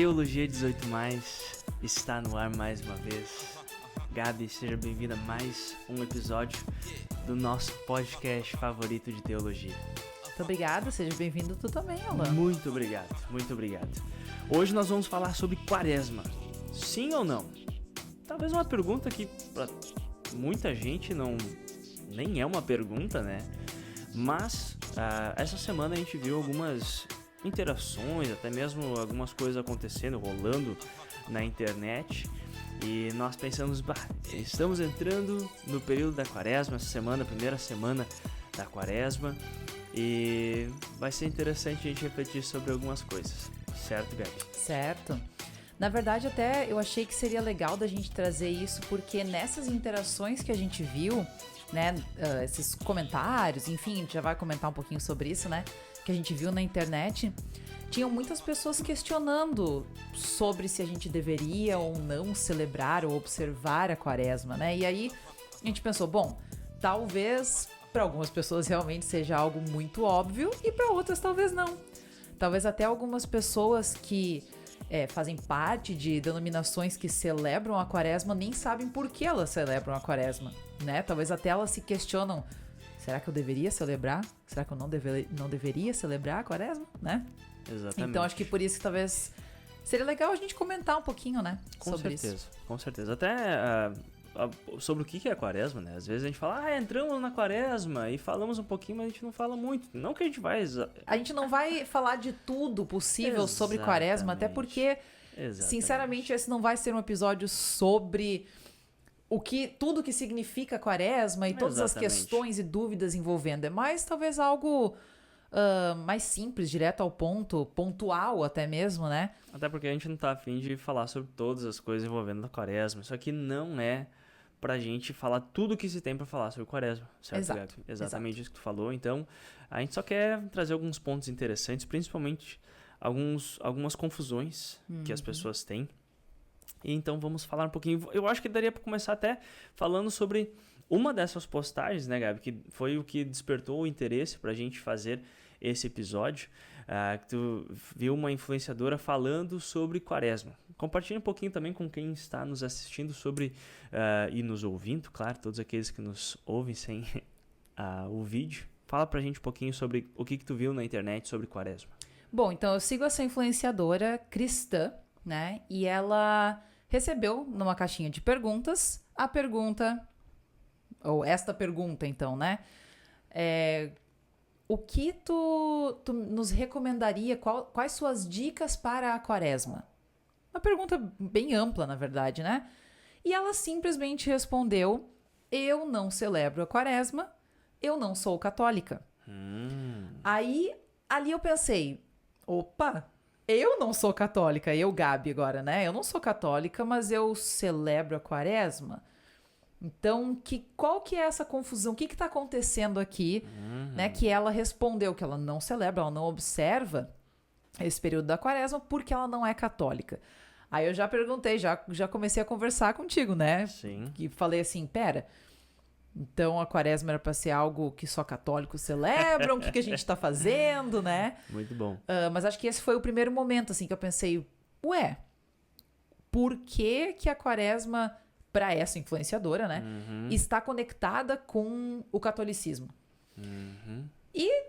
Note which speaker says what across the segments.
Speaker 1: Teologia 18+, está no ar mais uma vez. Gabi, seja bem-vinda a mais um episódio do nosso podcast favorito de teologia.
Speaker 2: Muito obrigada, seja bem-vindo tu também, Alan.
Speaker 1: Muito obrigado. Hoje nós vamos falar sobre quaresma. Sim ou não? Talvez uma pergunta que para muita gente nem é uma pergunta, né? Mas essa semana a gente viu algumas interações, até mesmo algumas coisas acontecendo, rolando na internet. E nós pensamos, estamos entrando no período da quaresma, essa semana, a primeira semana da quaresma. E vai ser interessante a gente refletir sobre algumas coisas. Certo, Gabi?
Speaker 2: Certo. Na verdade, até eu achei que seria legal da gente trazer isso, porque nessas interações que a gente viu, né, esses comentários, enfim, a gente já vai comentar um pouquinho sobre isso, né, que a gente viu na internet, tinham muitas pessoas questionando sobre se a gente deveria ou não celebrar ou observar a quaresma, né, e aí a gente pensou, bom, talvez para algumas pessoas realmente seja algo muito óbvio e para outras talvez não. Talvez até algumas pessoas que fazem parte de denominações que celebram a quaresma nem sabem por que elas celebram a quaresma, né? Talvez até elas se questionam, será que eu deveria celebrar? Será que eu não deveria celebrar a quaresma, né?
Speaker 1: Exatamente.
Speaker 2: Então acho que por isso que talvez seria legal a gente comentar um pouquinho, né? Sobre isso.
Speaker 1: Com certeza. Até sobre o que é a quaresma, né? Às vezes a gente fala, entramos na quaresma e falamos um pouquinho, mas a gente não fala muito. Não que a gente vai...
Speaker 2: A gente não vai falar de tudo possível sobre quaresma, até porque, sinceramente, esse não vai ser um episódio sobre tudo que significa quaresma e todas as questões e dúvidas envolvendo. É mais talvez algo mais simples, direto ao ponto, pontual até mesmo, né?
Speaker 1: Até porque a gente não tá afim de falar sobre todas as coisas envolvendo a quaresma. Isso aqui não é pra gente falar tudo que se tem pra falar sobre quaresma, certo, Gabi? Exatamente isso que tu falou. Então, a gente só quer trazer alguns pontos interessantes, principalmente algumas confusões que as pessoas têm. E então vamos falar um pouquinho. Eu acho que daria pra começar até falando sobre uma dessas postagens, né, Gabi? Que foi o que despertou o interesse pra gente fazer esse episódio. Que tu viu uma influenciadora falando sobre quaresma. Compartilha um pouquinho também com quem está nos assistindo sobre e nos ouvindo, claro, todos aqueles que nos ouvem sem o vídeo. Fala pra gente um pouquinho sobre o que tu viu na internet sobre quaresma.
Speaker 2: Bom, então eu sigo essa influenciadora cristã, né? E ela recebeu numa caixinha de perguntas a pergunta, ou esta pergunta então, né? O que tu nos recomendaria, quais suas dicas para a quaresma? Uma pergunta bem ampla, na verdade, né? E ela simplesmente respondeu, eu não celebro a quaresma, eu não sou católica. Aí, ali eu pensei, opa, eu não sou católica, eu, Gabi, agora, né? Eu não sou católica, mas eu celebro a quaresma. Então, qual que é essa confusão? O que está acontecendo aqui, né? Que ela respondeu que ela não celebra, ela não observa esse período da quaresma porque ela não é católica. Aí eu já perguntei, já comecei a conversar contigo, né?
Speaker 1: Sim.
Speaker 2: E falei assim, pera, então a quaresma era para ser algo que só católicos celebram, o que a gente está fazendo, né?
Speaker 1: Muito bom.
Speaker 2: Mas acho que esse foi o primeiro momento, assim, que eu pensei, por que a quaresma, para essa influenciadora, né, está conectada com o catolicismo? E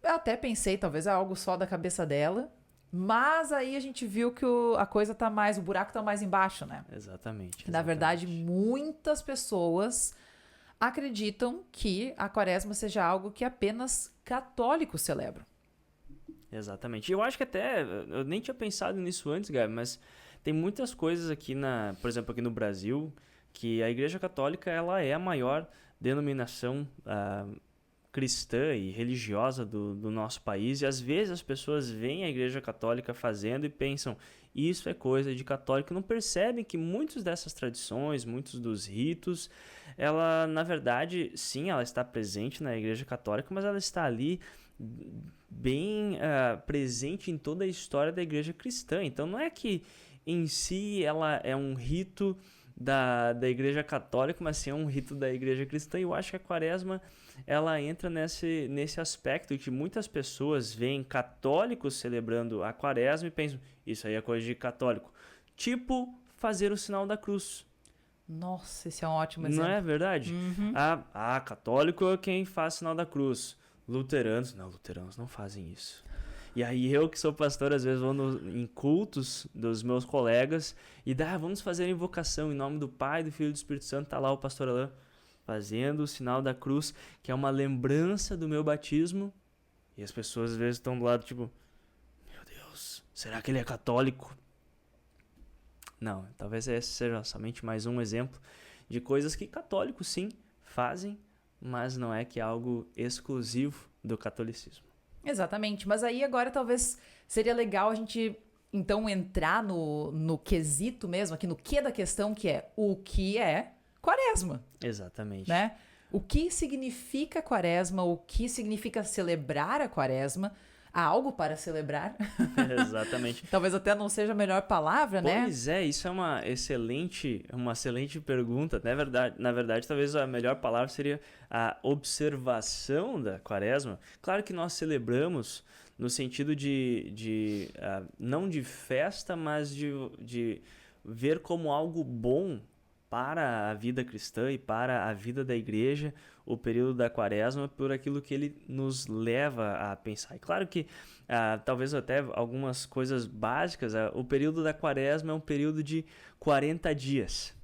Speaker 2: eu até pensei, talvez é algo só da cabeça dela, mas aí a gente viu que a coisa tá o buraco tá mais embaixo, né?
Speaker 1: Exatamente.
Speaker 2: Na verdade, muitas pessoas acreditam que a quaresma seja algo que apenas católicos celebram.
Speaker 1: Exatamente. Eu acho que até, eu nem tinha pensado nisso antes, Gabi, mas tem muitas coisas aqui por exemplo, aqui no Brasil, que a Igreja Católica, ela é a maior denominação cristã e religiosa do nosso país, e às vezes as pessoas veem a Igreja Católica fazendo e pensam, isso é coisa de católico, não percebem que muitas dessas tradições, muitos dos ritos, ela, na verdade, sim, ela está presente na Igreja Católica, mas ela está ali bem presente em toda a história da Igreja cristã. Então não é que em si ela é um rito da Igreja Católica, mas sim é um rito da Igreja Cristã. E eu acho que a quaresma ela entra nesse aspecto que muitas pessoas veem católicos celebrando a quaresma e pensam, isso aí é coisa de católico. Tipo, fazer o sinal da cruz.
Speaker 2: Nossa, esse é um ótimo exemplo.
Speaker 1: Não é verdade?
Speaker 2: Uhum.
Speaker 1: Católico é quem faz sinal da cruz. Luteranos não fazem isso. E aí eu que sou pastor, às vezes vou em cultos dos meus colegas e vamos fazer a invocação em nome do Pai, do Filho e do Espírito Santo. Tá lá o pastor Alain fazendo o sinal da cruz, que é uma lembrança do meu batismo. E as pessoas às vezes estão do lado tipo, meu Deus, será que ele é católico? Não, talvez esse seja somente mais um exemplo de coisas que católicos sim fazem, mas não é que é algo exclusivo do catolicismo.
Speaker 2: Exatamente, mas aí agora talvez seria legal a gente então entrar no quesito mesmo, aqui no que da questão, que é o que é quaresma.
Speaker 1: Exatamente.
Speaker 2: Né? O que significa quaresma, o que significa celebrar a quaresma, há algo para celebrar?
Speaker 1: Exatamente.
Speaker 2: Talvez até não seja a melhor palavra, né?
Speaker 1: Pois é, isso é uma excelente pergunta. Na verdade, talvez a melhor palavra seria a observação da quaresma. Claro que nós celebramos no sentido de não de festa, mas de ver como algo bom para a vida cristã e para a vida da igreja, o período da quaresma, por aquilo que ele nos leva a pensar. E claro que, talvez até algumas coisas básicas, o período da quaresma é um período de 40 dias.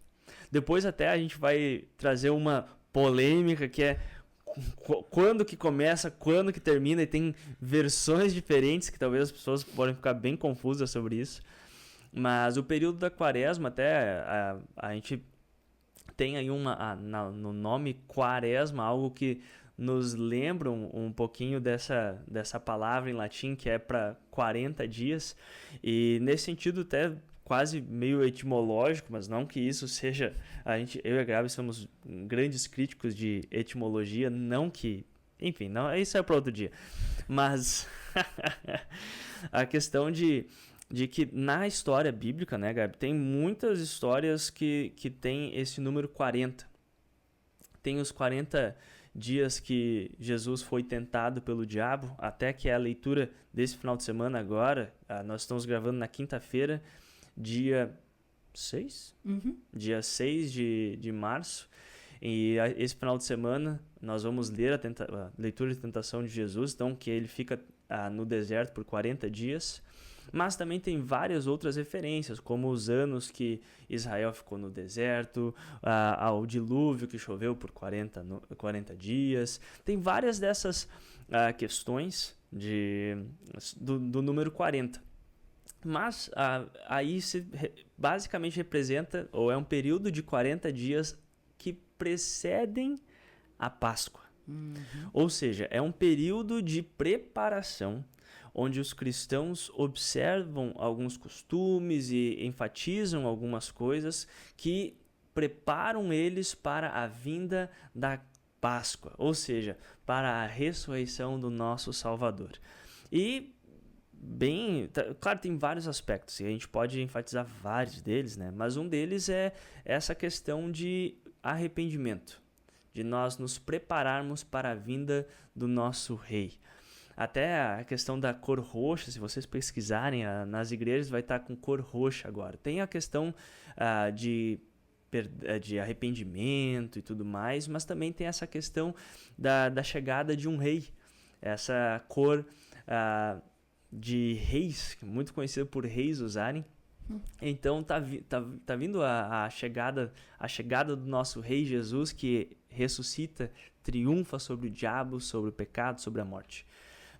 Speaker 1: Depois até a gente vai trazer uma polêmica que é quando que começa, quando que termina, e tem versões diferentes que talvez as pessoas podem ficar bem confusas sobre isso. Mas o período da quaresma, até a gente tem aí no nome quaresma, algo que nos lembra um pouquinho dessa palavra em latim, que é para 40 dias. E nesse sentido até quase meio etimológico, mas não que isso seja... Eu e a Gabi somos grandes críticos de etimologia, não que... Enfim, não, isso é para outro dia. Mas a questão de que na história bíblica, né, Gabi, tem muitas histórias que tem esse número 40. Tem os 40 dias que Jesus foi tentado pelo diabo, até que é a leitura desse final de semana agora. Nós estamos gravando na quinta-feira, dia 6?
Speaker 2: Uhum.
Speaker 1: Dia 6 de março. E esse final de semana nós vamos ler a leitura de tentação de Jesus, então que ele fica no deserto por 40 dias. Mas também tem várias outras referências, como os anos que Israel ficou no deserto, ao dilúvio que choveu por 40 dias. Tem várias dessas questões do número 40. Mas aí basicamente representa, ou é um período de 40 dias que precedem a Páscoa.
Speaker 2: Uhum.
Speaker 1: Ou seja, é um período de preparação onde os cristãos observam alguns costumes e enfatizam algumas coisas que preparam eles para a vinda da Páscoa, ou seja, para a ressurreição do nosso Salvador. E, claro, tem vários aspectos, e a gente pode enfatizar vários deles, né? Mas um deles é essa questão de arrependimento, de nós nos prepararmos para a vinda do nosso Rei. Até a questão da cor roxa, se vocês pesquisarem, nas igrejas vai estar com cor roxa agora. Tem a questão de arrependimento e tudo mais, mas também tem essa questão da chegada de um rei. Essa cor de reis, muito conhecida por reis usarem. Então tá vindo a chegada do nosso Rei Jesus, que ressuscita, triunfa sobre o diabo, sobre o pecado, sobre a morte.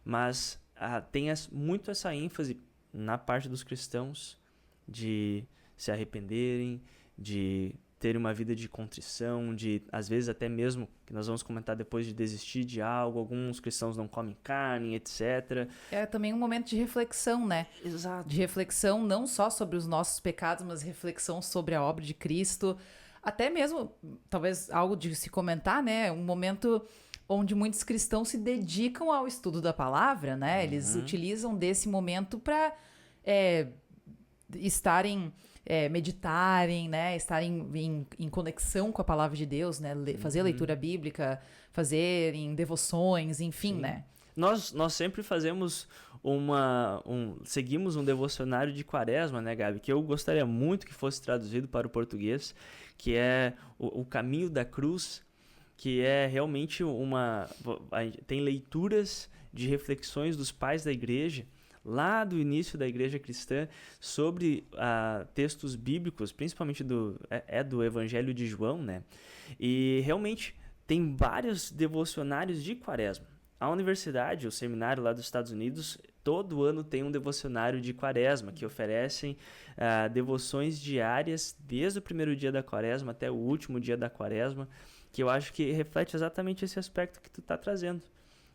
Speaker 1: Mas tem muito essa ênfase na parte dos cristãos de se arrependerem, de terem uma vida de contrição, de, às vezes, até mesmo, que nós vamos comentar depois, de desistir de algo. Alguns cristãos não comem carne, etc.
Speaker 2: É também um momento de reflexão, né?
Speaker 1: Exato.
Speaker 2: De reflexão não só sobre os nossos pecados, mas reflexão sobre a obra de Cristo. Até mesmo, talvez, algo de se comentar, né? Um momento onde muitos cristãos se dedicam ao estudo da palavra, né? Eles utilizam desse momento para estarem, meditarem, né? Estarem em conexão com a palavra de Deus, né? Fazer leitura bíblica, fazerem devoções, enfim, né?
Speaker 1: Nós sempre fazemos seguimos um devocionário de Quaresma, né, Gabi? Que eu gostaria muito que fosse traduzido para o português, que é o Caminho da Cruz, que é realmente tem leituras de reflexões dos pais da igreja, lá do início da igreja cristã, sobre textos bíblicos, principalmente do Evangelho de João, né? E realmente tem vários devocionários de Quaresma. A universidade, o seminário lá dos Estados Unidos, todo ano tem um devocionário de Quaresma, que oferecem devoções diárias, desde o primeiro dia da Quaresma até o último dia da Quaresma, que eu acho que reflete exatamente esse aspecto que tu está trazendo,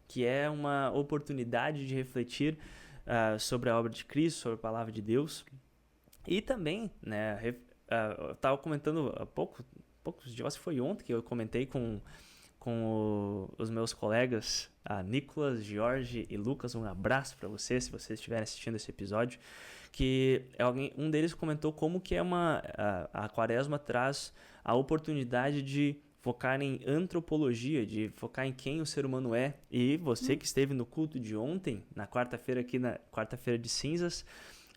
Speaker 1: que é uma oportunidade de refletir sobre a obra de Cristo, sobre a palavra de Deus. E também, né, eu estava comentando há poucos dias, acho que foi ontem que eu comentei com os meus colegas, Nicolas, Jorge e Lucas, um abraço para vocês, se vocês estiverem assistindo esse episódio, que um deles comentou como que a Quaresma traz a oportunidade de focar em antropologia, de focar em quem o ser humano é. E você que esteve no culto de ontem, na quarta-feira, aqui na quarta-feira de cinzas,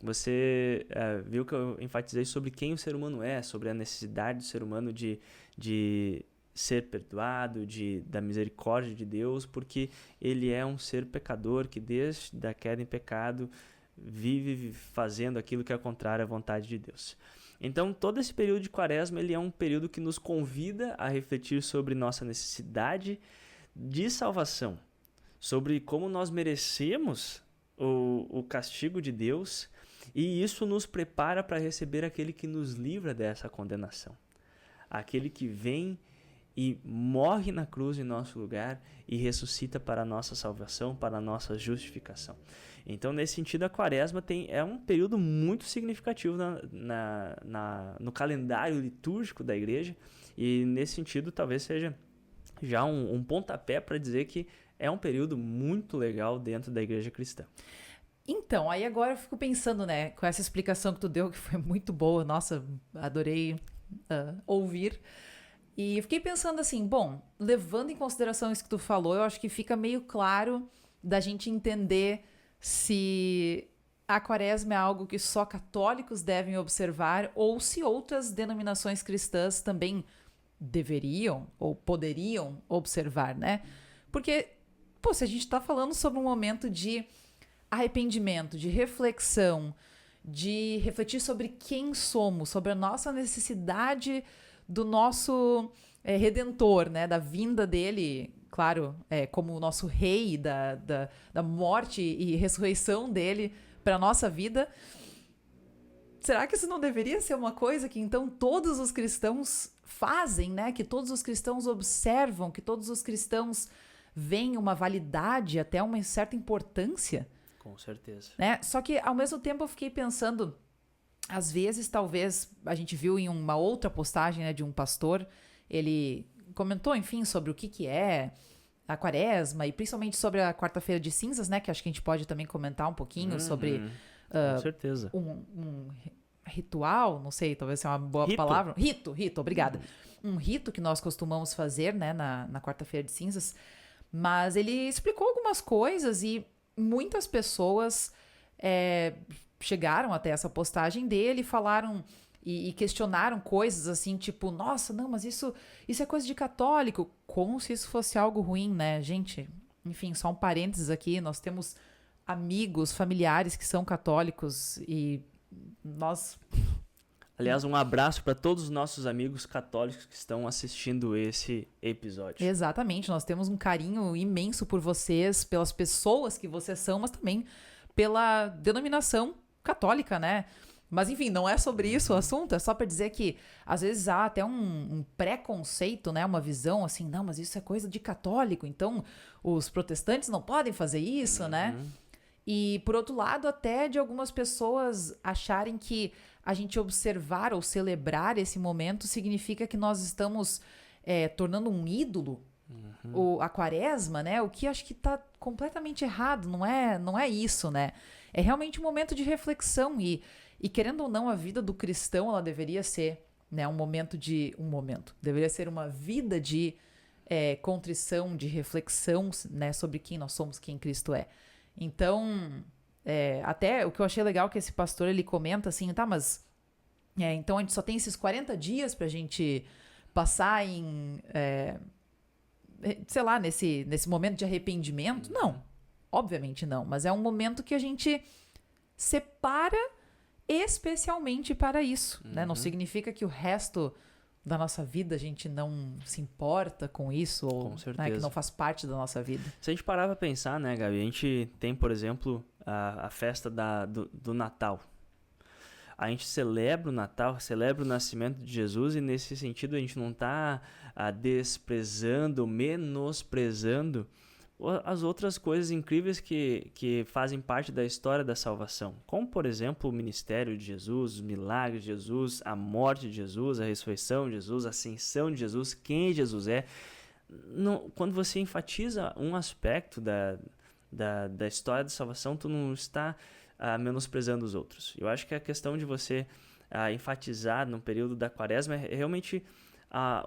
Speaker 1: você viu que eu enfatizei sobre quem o ser humano é, sobre a necessidade do ser humano de ser perdoado, da misericórdia de Deus, porque ele é um ser pecador que desde a queda em pecado vive fazendo aquilo que é contrário à vontade de Deus. Então, todo esse período de Quaresma, ele é um período que nos convida a refletir sobre nossa necessidade de salvação, sobre como nós merecemos o castigo de Deus, e isso nos prepara para receber aquele que nos livra dessa condenação, aquele que vem e morre na cruz em nosso lugar e ressuscita para a nossa salvação, para a nossa justificação. Então, nesse sentido, a Quaresma é um período muito significativo no calendário litúrgico da igreja, e nesse sentido talvez seja já um pontapé para dizer que é um período muito legal dentro da igreja cristã.
Speaker 2: Então, aí agora eu fico pensando, né, com essa explicação que tu deu, que foi muito boa, nossa, adorei ouvir. E eu fiquei pensando assim, bom, levando em consideração isso que tu falou, eu acho que fica meio claro da gente entender se a Quaresma é algo que só católicos devem observar ou se outras denominações cristãs também deveriam ou poderiam observar, né? Porque, se a gente tá falando sobre um momento de arrependimento, de reflexão, de refletir sobre quem somos, sobre a nossa necessidade do nosso Redentor, né? Da vinda dele, claro, como o nosso rei, da morte e ressurreição dele para a nossa vida. Será que isso não deveria ser uma coisa que então todos os cristãos fazem, né? Que todos os cristãos observam, que todos os cristãos veem uma validade, até uma certa importância?
Speaker 1: Com certeza.
Speaker 2: Né? Só que, ao mesmo tempo, eu fiquei pensando, às vezes, talvez, a gente viu em uma outra postagem, né, de um pastor, ele comentou, enfim, sobre o que é a Quaresma, e principalmente sobre a quarta-feira de cinzas, né, que acho que a gente pode também comentar um pouquinho sobre
Speaker 1: com certeza.
Speaker 2: Um ritual, não sei, talvez seja uma boa
Speaker 1: Rito.
Speaker 2: palavra. Rito, obrigada. Um rito que nós costumamos fazer, né, na quarta-feira de cinzas, mas ele explicou algumas coisas e muitas pessoas chegaram até essa postagem dele e falaram e questionaram coisas assim, tipo, nossa, não, mas isso é coisa de católico, como se isso fosse algo ruim, né, gente? Enfim, só um parênteses aqui, nós temos amigos, familiares que são católicos e nós...
Speaker 1: Aliás, um abraço para todos os nossos amigos católicos que estão assistindo esse episódio.
Speaker 2: Exatamente, nós temos um carinho imenso por vocês, pelas pessoas que vocês são, mas também pela denominação católica, né? Mas enfim, não é sobre isso o assunto, é só para dizer que às vezes há até um preconceito, né? Uma visão assim, não, mas isso é coisa de católico, então os protestantes não podem fazer isso, né? E por outro lado, até de algumas pessoas acharem que a gente observar ou celebrar esse momento significa que nós estamos tornando um ídolo a quaresma, né? O que acho que tá completamente errado, não é isso, né? É realmente um momento de reflexão e querendo ou não, a vida do cristão, ela deveria ser, né, deveria ser uma vida de contrição, de reflexão, né, sobre quem nós somos, quem Cristo é. Então, até o que eu achei legal que esse pastor, ele comenta assim, tá, mas então a gente só tem esses 40 dias pra gente passar em, sei lá, nesse momento de arrependimento? Não, obviamente não, mas é um momento que a gente separa especialmente para isso, né? Não significa que o resto da nossa vida a gente não se importa com isso, ou né, que não faz parte da nossa vida.
Speaker 1: Se a gente parar pra pensar, né, Gabi, a gente tem, por exemplo, a festa do Natal. A gente celebra o Natal, celebra o nascimento de Jesus, e nesse sentido a gente não está desprezando, menosprezando as outras coisas incríveis que fazem parte da história da salvação. Como, por exemplo, o ministério de Jesus, os milagres de Jesus, a morte de Jesus, a ressurreição de Jesus, a ascensão de Jesus, quem Jesus é. Quando você enfatiza um aspecto da história da salvação, tu não está menosprezando os outros. Eu acho que a questão de você enfatizar no período da quaresma é realmente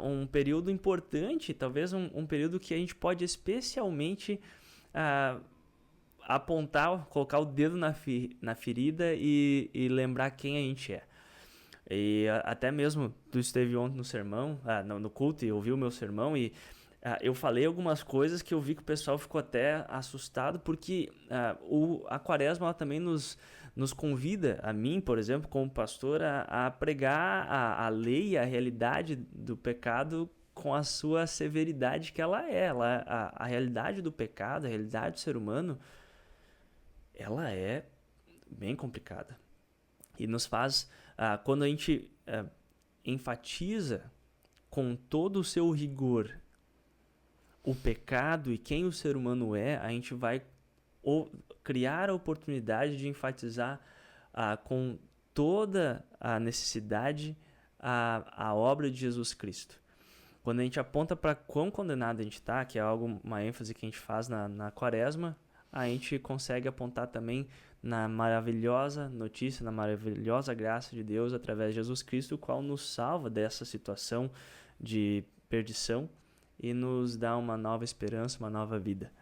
Speaker 1: um período importante, talvez um período que a gente pode especialmente apontar, colocar o dedo na ferida e lembrar quem a gente é. E até mesmo tu esteve ontem no sermão, no culto, e ouviu o meu sermão, e eu falei algumas coisas que eu vi que o pessoal ficou até assustado, porque a quaresma ela também nos convida, a mim, por exemplo, como pastor, a pregar a lei, a realidade do pecado com a sua severidade que ela é. A realidade do pecado, a realidade do ser humano, ela é bem complicada. E nos faz, quando a gente enfatiza com todo o seu rigor o pecado e quem o ser humano é, a gente vai criar a oportunidade de enfatizar com toda a necessidade a obra de Jesus Cristo. Quando a gente aponta para quão condenado a gente está, que é uma ênfase que a gente faz na quaresma, a gente consegue apontar também na maravilhosa notícia, na maravilhosa graça de Deus através de Jesus Cristo, o qual nos salva dessa situação de perdição e nos dá uma nova esperança, uma nova vida.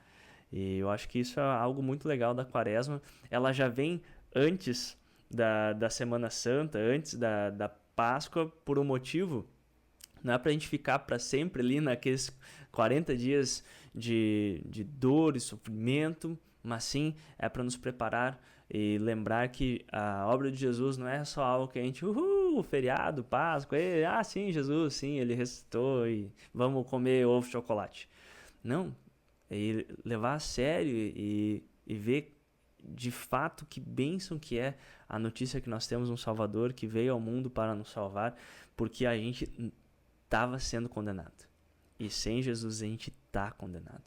Speaker 1: E eu acho que isso é algo muito legal da quaresma. Ela já vem antes da Semana Santa, antes da Páscoa, por um motivo. Não é para a gente ficar para sempre ali naqueles 40 dias de dor e sofrimento, mas sim é para nos preparar e lembrar que a obra de Jesus não é só algo que a gente, feriado, Páscoa, sim, Jesus, sim, ele ressuscitou e vamos comer ovo de chocolate. Não, é levar a sério e ver de fato que bênção que é a notícia que nós temos um Salvador que veio ao mundo para nos salvar, porque a gente estava sendo condenado. E sem Jesus a gente está condenado.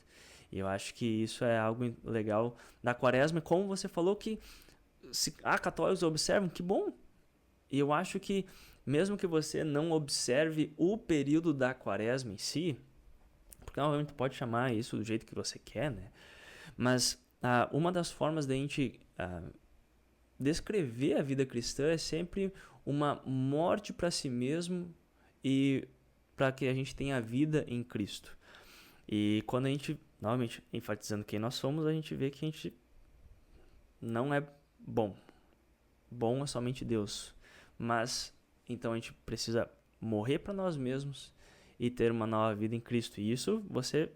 Speaker 1: E eu acho que isso é algo legal da quaresma. Como você falou que católicos observam, que bom. E eu acho que mesmo que você não observe o período da quaresma em si, porque obviamente pode chamar isso do jeito que você quer, né? Mas uma das formas da gente descrever a vida cristã é sempre uma morte para si mesmo e para que a gente tenha a vida em Cristo. E quando a gente, novamente, enfatizando quem nós somos, a gente vê que a gente não é bom. Bom é somente Deus. Mas, então a gente precisa morrer para nós mesmos e ter uma nova vida em Cristo. E isso você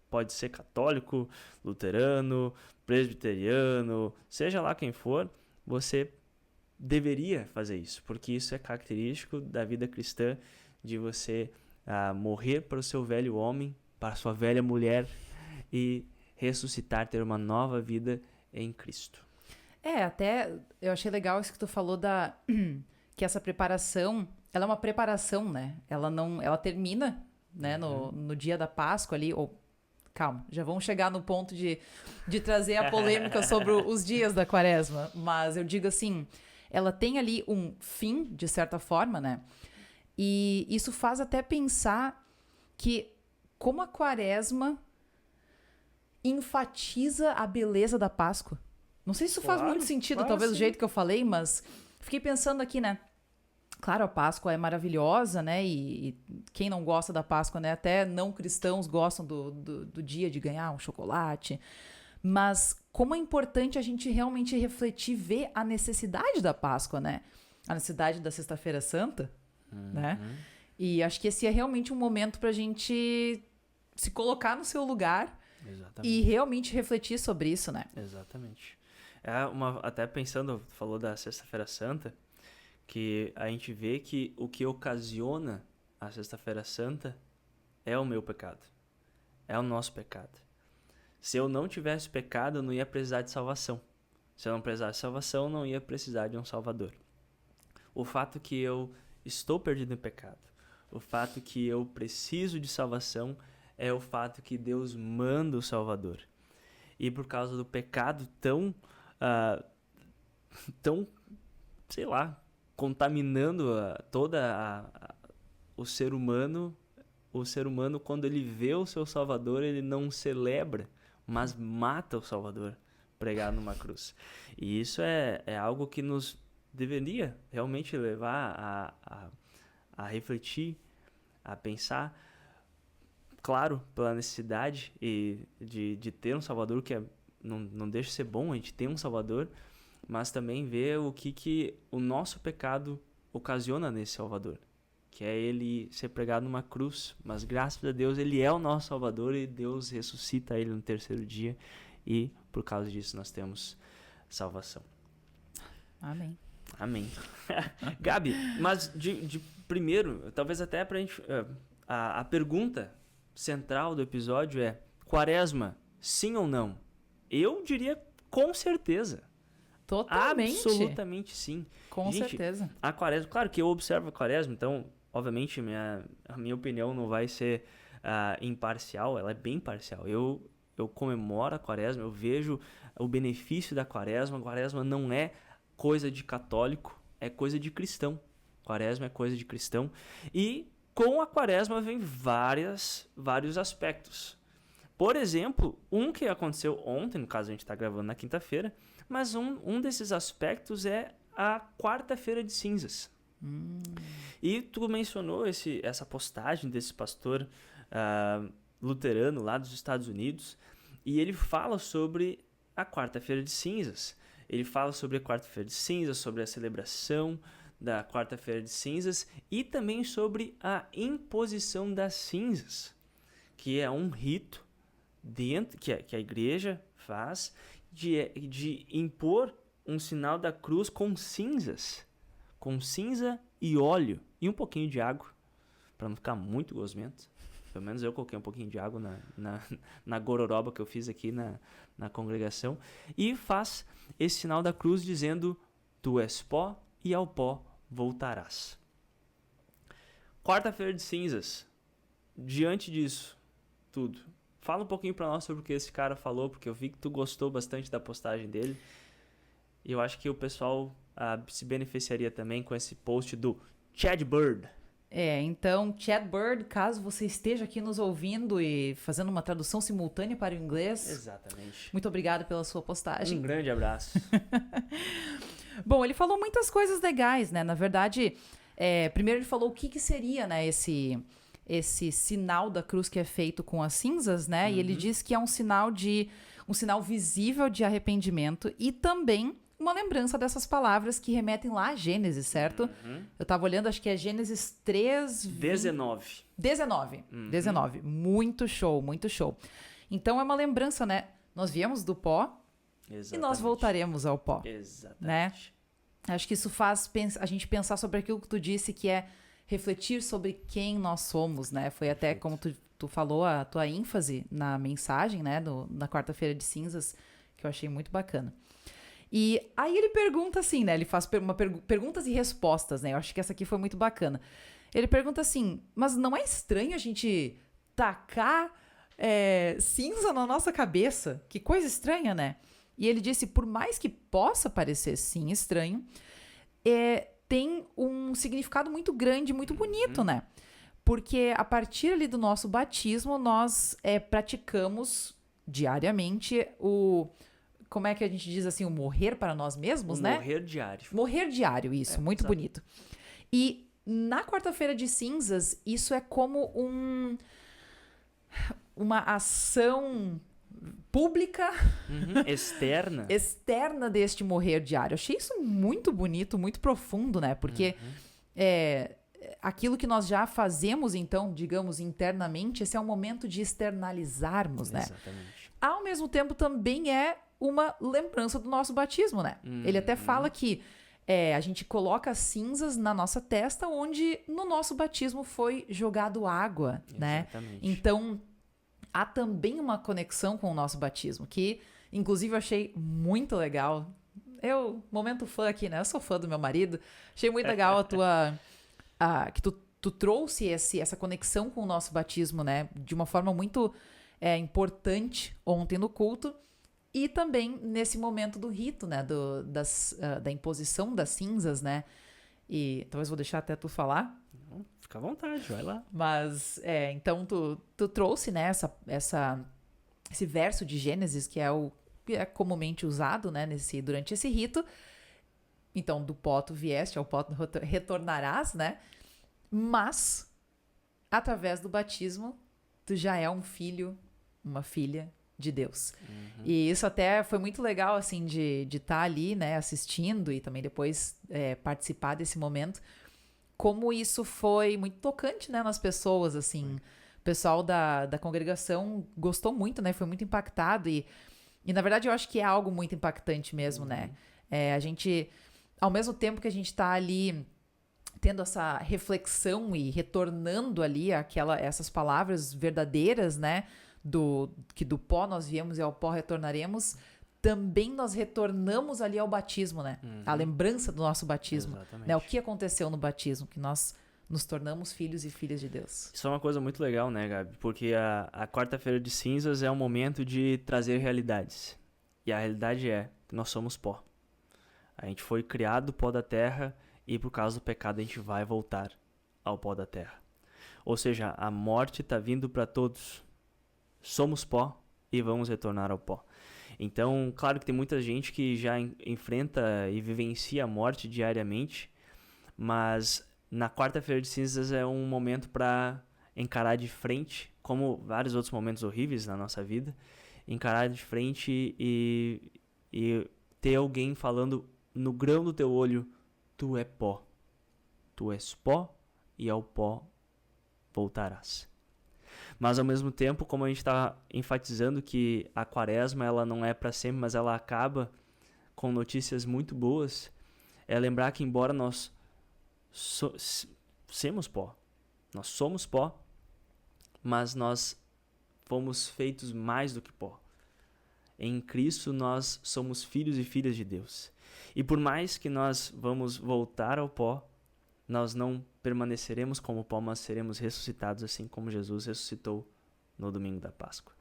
Speaker 1: pode ser católico, luterano, presbiteriano, seja lá quem for, você deveria fazer isso, porque isso é característico da vida cristã, de você morrer para o seu velho homem, para a sua velha mulher e ressuscitar, ter uma nova vida em Cristo.
Speaker 2: Até eu achei legal isso que tu falou que essa preparação, ela é uma preparação, né? Ela termina, né, no dia da Páscoa ali, calma, já vamos chegar no ponto de trazer a polêmica sobre os dias da quaresma, mas eu digo assim, ela tem ali um fim, de certa forma, né? E isso faz até pensar que como a quaresma enfatiza a beleza da Páscoa. Não sei se isso faz muito sentido, talvez do jeito que eu falei, mas fiquei pensando aqui, né? Claro, a Páscoa é maravilhosa, né? E quem não gosta da Páscoa, né? Até não cristãos gostam do dia de ganhar um chocolate. Mas como é importante a gente realmente refletir, ver a necessidade da Páscoa, né? A necessidade da Sexta-feira Santa, né? E acho que esse é realmente um momento pra gente se colocar no seu lugar e realmente refletir sobre isso, né?
Speaker 1: Exatamente. Até pensando, falou da Sexta-feira Santa, que a gente vê que o que ocasiona a Sexta-feira Santa é o meu pecado. É o nosso pecado. Se eu não tivesse pecado, eu não ia precisar de salvação. Se eu não precisasse de salvação, eu não ia precisar de um Salvador. O fato que eu estou perdido em pecado, o fato que eu preciso de salvação, é o fato que Deus manda o Salvador. E por causa do pecado tão, sei lá, contaminando o ser humano, quando ele vê o seu Salvador, ele não celebra, mas mata o Salvador pregado numa cruz. E isso é algo que nos deveria realmente levar a refletir, a pensar, claro, pela necessidade de ter um Salvador, que não deixa de ser bom a gente ter um Salvador, mas também ver o que o nosso pecado ocasiona nesse Salvador, que é ele ser pregado numa cruz, mas graças a Deus ele é o nosso Salvador e Deus ressuscita ele no terceiro dia e por causa disso nós temos salvação.
Speaker 2: Amém.
Speaker 1: Amém. Gabi, mas de primeiro, talvez até pra gente, a pergunta central do episódio é: quaresma, sim ou não? Eu diria com certeza.
Speaker 2: Totalmente.
Speaker 1: Absolutamente sim.
Speaker 2: Com certeza.
Speaker 1: A quaresma, claro que eu observo a quaresma, então, obviamente, a minha opinião não vai ser imparcial, ela é bem parcial. Eu comemoro a quaresma, eu vejo o benefício da quaresma. A quaresma não é coisa de católico, é coisa de cristão. Quaresma é coisa de cristão. E com a quaresma vem vários aspectos. Por exemplo, um que aconteceu ontem, no caso a gente está gravando na quinta-feira, mas um desses aspectos é a quarta-feira de cinzas. E tu mencionou essa postagem desse pastor luterano lá dos Estados Unidos, e ele fala sobre a quarta-feira de cinzas. Ele fala sobre a quarta-feira de cinzas, sobre a celebração da quarta-feira de cinzas e também sobre a imposição das cinzas, que é um rito que a igreja faz de impor um sinal da cruz com cinzas, com cinza e óleo e um pouquinho de água, para não ficar muito gosmento. Pelo menos eu coloquei um pouquinho de água na gororoba que eu fiz aqui na congregação. E faz esse sinal da cruz dizendo: tu és pó e ao pó voltarás. Quarta-feira de cinzas. Diante disso tudo, fala um pouquinho para nós sobre o que esse cara falou, porque eu vi que tu gostou bastante da postagem dele. E eu acho que o pessoal se beneficiaria também com esse post do Chad Bird.
Speaker 2: Então, Chad Bird, caso você esteja aqui nos ouvindo e fazendo uma tradução simultânea para o inglês.
Speaker 1: Exatamente.
Speaker 2: Muito obrigada pela sua postagem.
Speaker 1: Um grande abraço.
Speaker 2: Bom, ele falou muitas coisas legais, né? Na verdade, primeiro ele falou o que seria, né, esse sinal da cruz que é feito com as cinzas, né? E ele diz que é um sinal visível de arrependimento e também uma lembrança dessas palavras que remetem lá a Gênesis, certo? Eu tava olhando, acho que é Gênesis 3...
Speaker 1: 19.
Speaker 2: 19. Muito show, muito show. Então é uma lembrança, né? Nós viemos do pó. Exatamente. E nós voltaremos ao pó.
Speaker 1: Exatamente.
Speaker 2: Né? Acho que isso faz a gente pensar sobre aquilo que tu disse, que é refletir sobre quem nós somos, né? Foi até como tu falou, a tua ênfase na mensagem, né? Na quarta-feira de cinzas, que eu achei muito bacana. E aí ele pergunta assim, né? Ele faz perguntas e respostas, né? Eu acho que essa aqui foi muito bacana. Ele pergunta assim, mas não é estranho a gente tacar cinza na nossa cabeça? Que coisa estranha, né? E ele disse, por mais que possa parecer, sim, estranho, tem um significado muito grande, muito bonito, né? Porque a partir ali do nosso batismo, nós praticamos diariamente como é que a gente diz assim, o morrer para nós mesmos, né?
Speaker 1: Morrer diário.
Speaker 2: Morrer diário, isso, muito
Speaker 1: exato.
Speaker 2: bonito. E na quarta-feira de cinzas, isso é como uma ação pública externa deste morrer diário. Achei isso muito bonito, muito profundo, né? Porque aquilo que nós já fazemos, então, digamos, internamente, esse é um momento de externalizarmos, né?
Speaker 1: Exatamente.
Speaker 2: Ao mesmo tempo, também é uma lembrança do nosso batismo, né? Ele até fala que a gente coloca cinzas na nossa testa, onde no nosso batismo foi jogado água, né? Então, há também uma conexão com o nosso batismo, que, inclusive, eu achei muito legal. Momento fã aqui, né? Eu sou fã do meu marido. Achei muito legal que tu trouxe essa conexão com o nosso batismo, né? De uma forma muito importante ontem no culto. E também nesse momento do rito, né? Da imposição das cinzas, né? E talvez vou deixar até tu falar.
Speaker 1: Fica à vontade, vai lá.
Speaker 2: Mas, então tu trouxe, né? Esse verso de Gênesis, que é comumente usado, né? Durante esse rito. Então, do pó tu vieste, ao pó tu retornarás, né? Mas, através do batismo, tu já é um filho, uma filha de Deus. E isso até foi muito legal, assim, de estar ali, né, assistindo e também depois participar desse momento. Como isso foi muito tocante, né, nas pessoas, assim. O pessoal da congregação gostou muito, né, foi muito impactado. E na verdade, eu acho que é algo muito impactante mesmo, né. A gente, ao mesmo tempo que a gente está ali tendo essa reflexão e retornando ali essas palavras verdadeiras, né, que do pó nós viemos e ao pó retornaremos, também nós retornamos ali ao batismo, né? A lembrança do nosso batismo. Né? O que aconteceu no batismo? Que nós nos tornamos filhos e filhas de Deus.
Speaker 1: Isso é uma coisa muito legal, né, Gabi? Porque a quarta-feira de cinzas é um momento de trazer realidades. E a realidade é que nós somos pó. A gente foi criado do pó da terra e por causa do pecado a gente vai voltar ao pó da terra. Ou seja, a morte está vindo para todos. Somos pó e vamos retornar ao pó. Então, claro que tem muita gente que já enfrenta e vivencia a morte diariamente, mas na quarta-feira de cinzas é um momento para encarar de frente, como vários outros momentos horríveis na nossa vida, encarar de frente e ter alguém falando no grão do teu olho, tu é pó. Tu és pó e ao pó voltarás. Mas ao mesmo tempo, como a gente está enfatizando que a quaresma ela não é para sempre, mas ela acaba com notícias muito boas, é lembrar que embora nós somos pó, mas nós fomos feitos mais do que pó. Em Cristo nós somos filhos e filhas de Deus. E por mais que nós vamos voltar ao pó, nós não permaneceremos como pó, mas seremos ressuscitados assim como Jesus ressuscitou no domingo da Páscoa.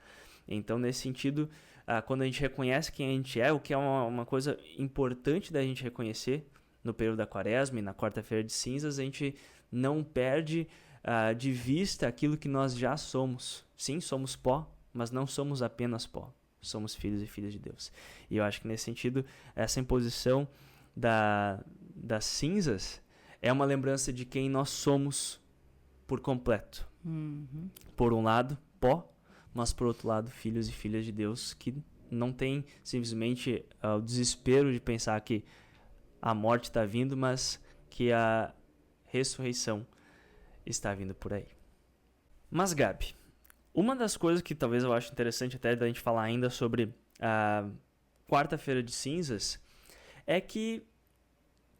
Speaker 1: Então, nesse sentido, quando a gente reconhece quem a gente é, o que é uma coisa importante da gente reconhecer no período da quaresma e na quarta-feira de cinzas, a gente não perde de vista aquilo que nós já somos. Sim, somos pó, mas não somos apenas pó. Somos filhos e filhas de Deus. E eu acho que nesse sentido, essa imposição das cinzas é uma lembrança de quem nós somos por completo. Por um lado, pó, mas por outro lado, filhos e filhas de Deus que não tem simplesmente o desespero de pensar que a morte está vindo, mas que a ressurreição está vindo por aí. Mas, Gabi, uma das coisas que talvez eu acho interessante até da gente falar ainda sobre a quarta-feira de cinzas é que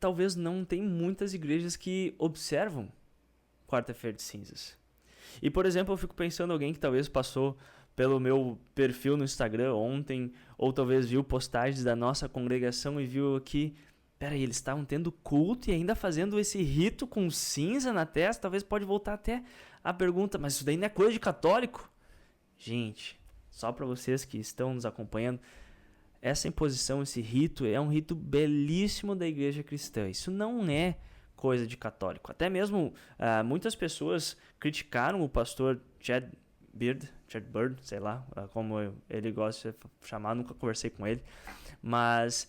Speaker 1: talvez não tem muitas igrejas que observam quarta-feira de cinzas. E, por exemplo, eu fico pensando alguém que talvez passou pelo meu perfil no Instagram ontem, ou talvez viu postagens da nossa congregação e viu aqui, peraí, eles estavam tendo culto e ainda fazendo esse rito com cinza na testa, talvez pode voltar até a pergunta, mas isso daí não é coisa de católico? Gente, só para vocês que estão nos acompanhando, essa imposição, esse rito, é um rito belíssimo da igreja cristã. Isso não é coisa de católico. Até mesmo muitas pessoas criticaram o pastor Chad Bird, sei lá como ele gosta de chamar, nunca conversei com ele, mas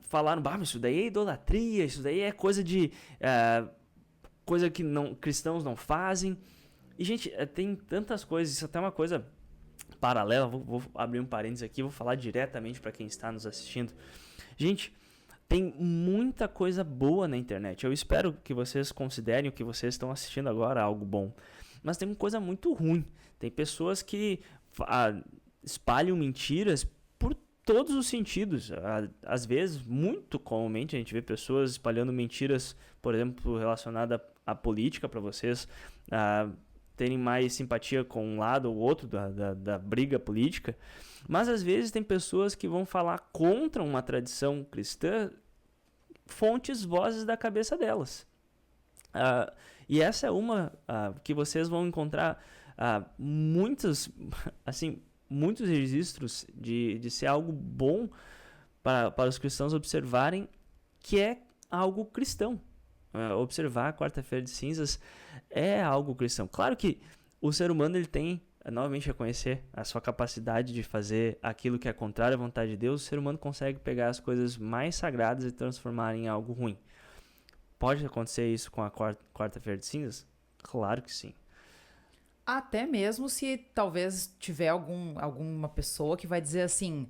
Speaker 1: falaram, mas isso daí é idolatria, isso daí é coisa de coisa que cristãos não fazem. E, gente, tem tantas coisas, isso até é uma coisa paralela, vou abrir um parênteses aqui, vou falar diretamente para quem está nos assistindo. Gente, tem muita coisa boa na internet. Eu espero que vocês considerem o que vocês estão assistindo agora algo bom. Mas tem coisa muito ruim. Tem pessoas que espalham mentiras por todos os sentidos. Às vezes, muito comumente, a gente vê pessoas espalhando mentiras, por exemplo, relacionadas à política, para vocês terem mais simpatia com um lado ou outro da briga política. Mas, às vezes, tem pessoas que vão falar contra uma tradição cristã, vozes da cabeça delas. E essa é uma que vocês vão encontrar muitos registros de ser algo bom para os cristãos observarem, que é algo cristão. Observar a Quarta-feira de Cinzas é algo cristão. Claro que o ser humano ele tem, novamente, reconhecer a sua capacidade de fazer aquilo que é contrário à vontade de Deus. O ser humano consegue pegar as coisas mais sagradas e transformar em algo ruim. Pode acontecer isso com a Quarta-feira de Cinzas? Claro que sim.
Speaker 2: Até mesmo se talvez tiver alguma pessoa que vai dizer assim,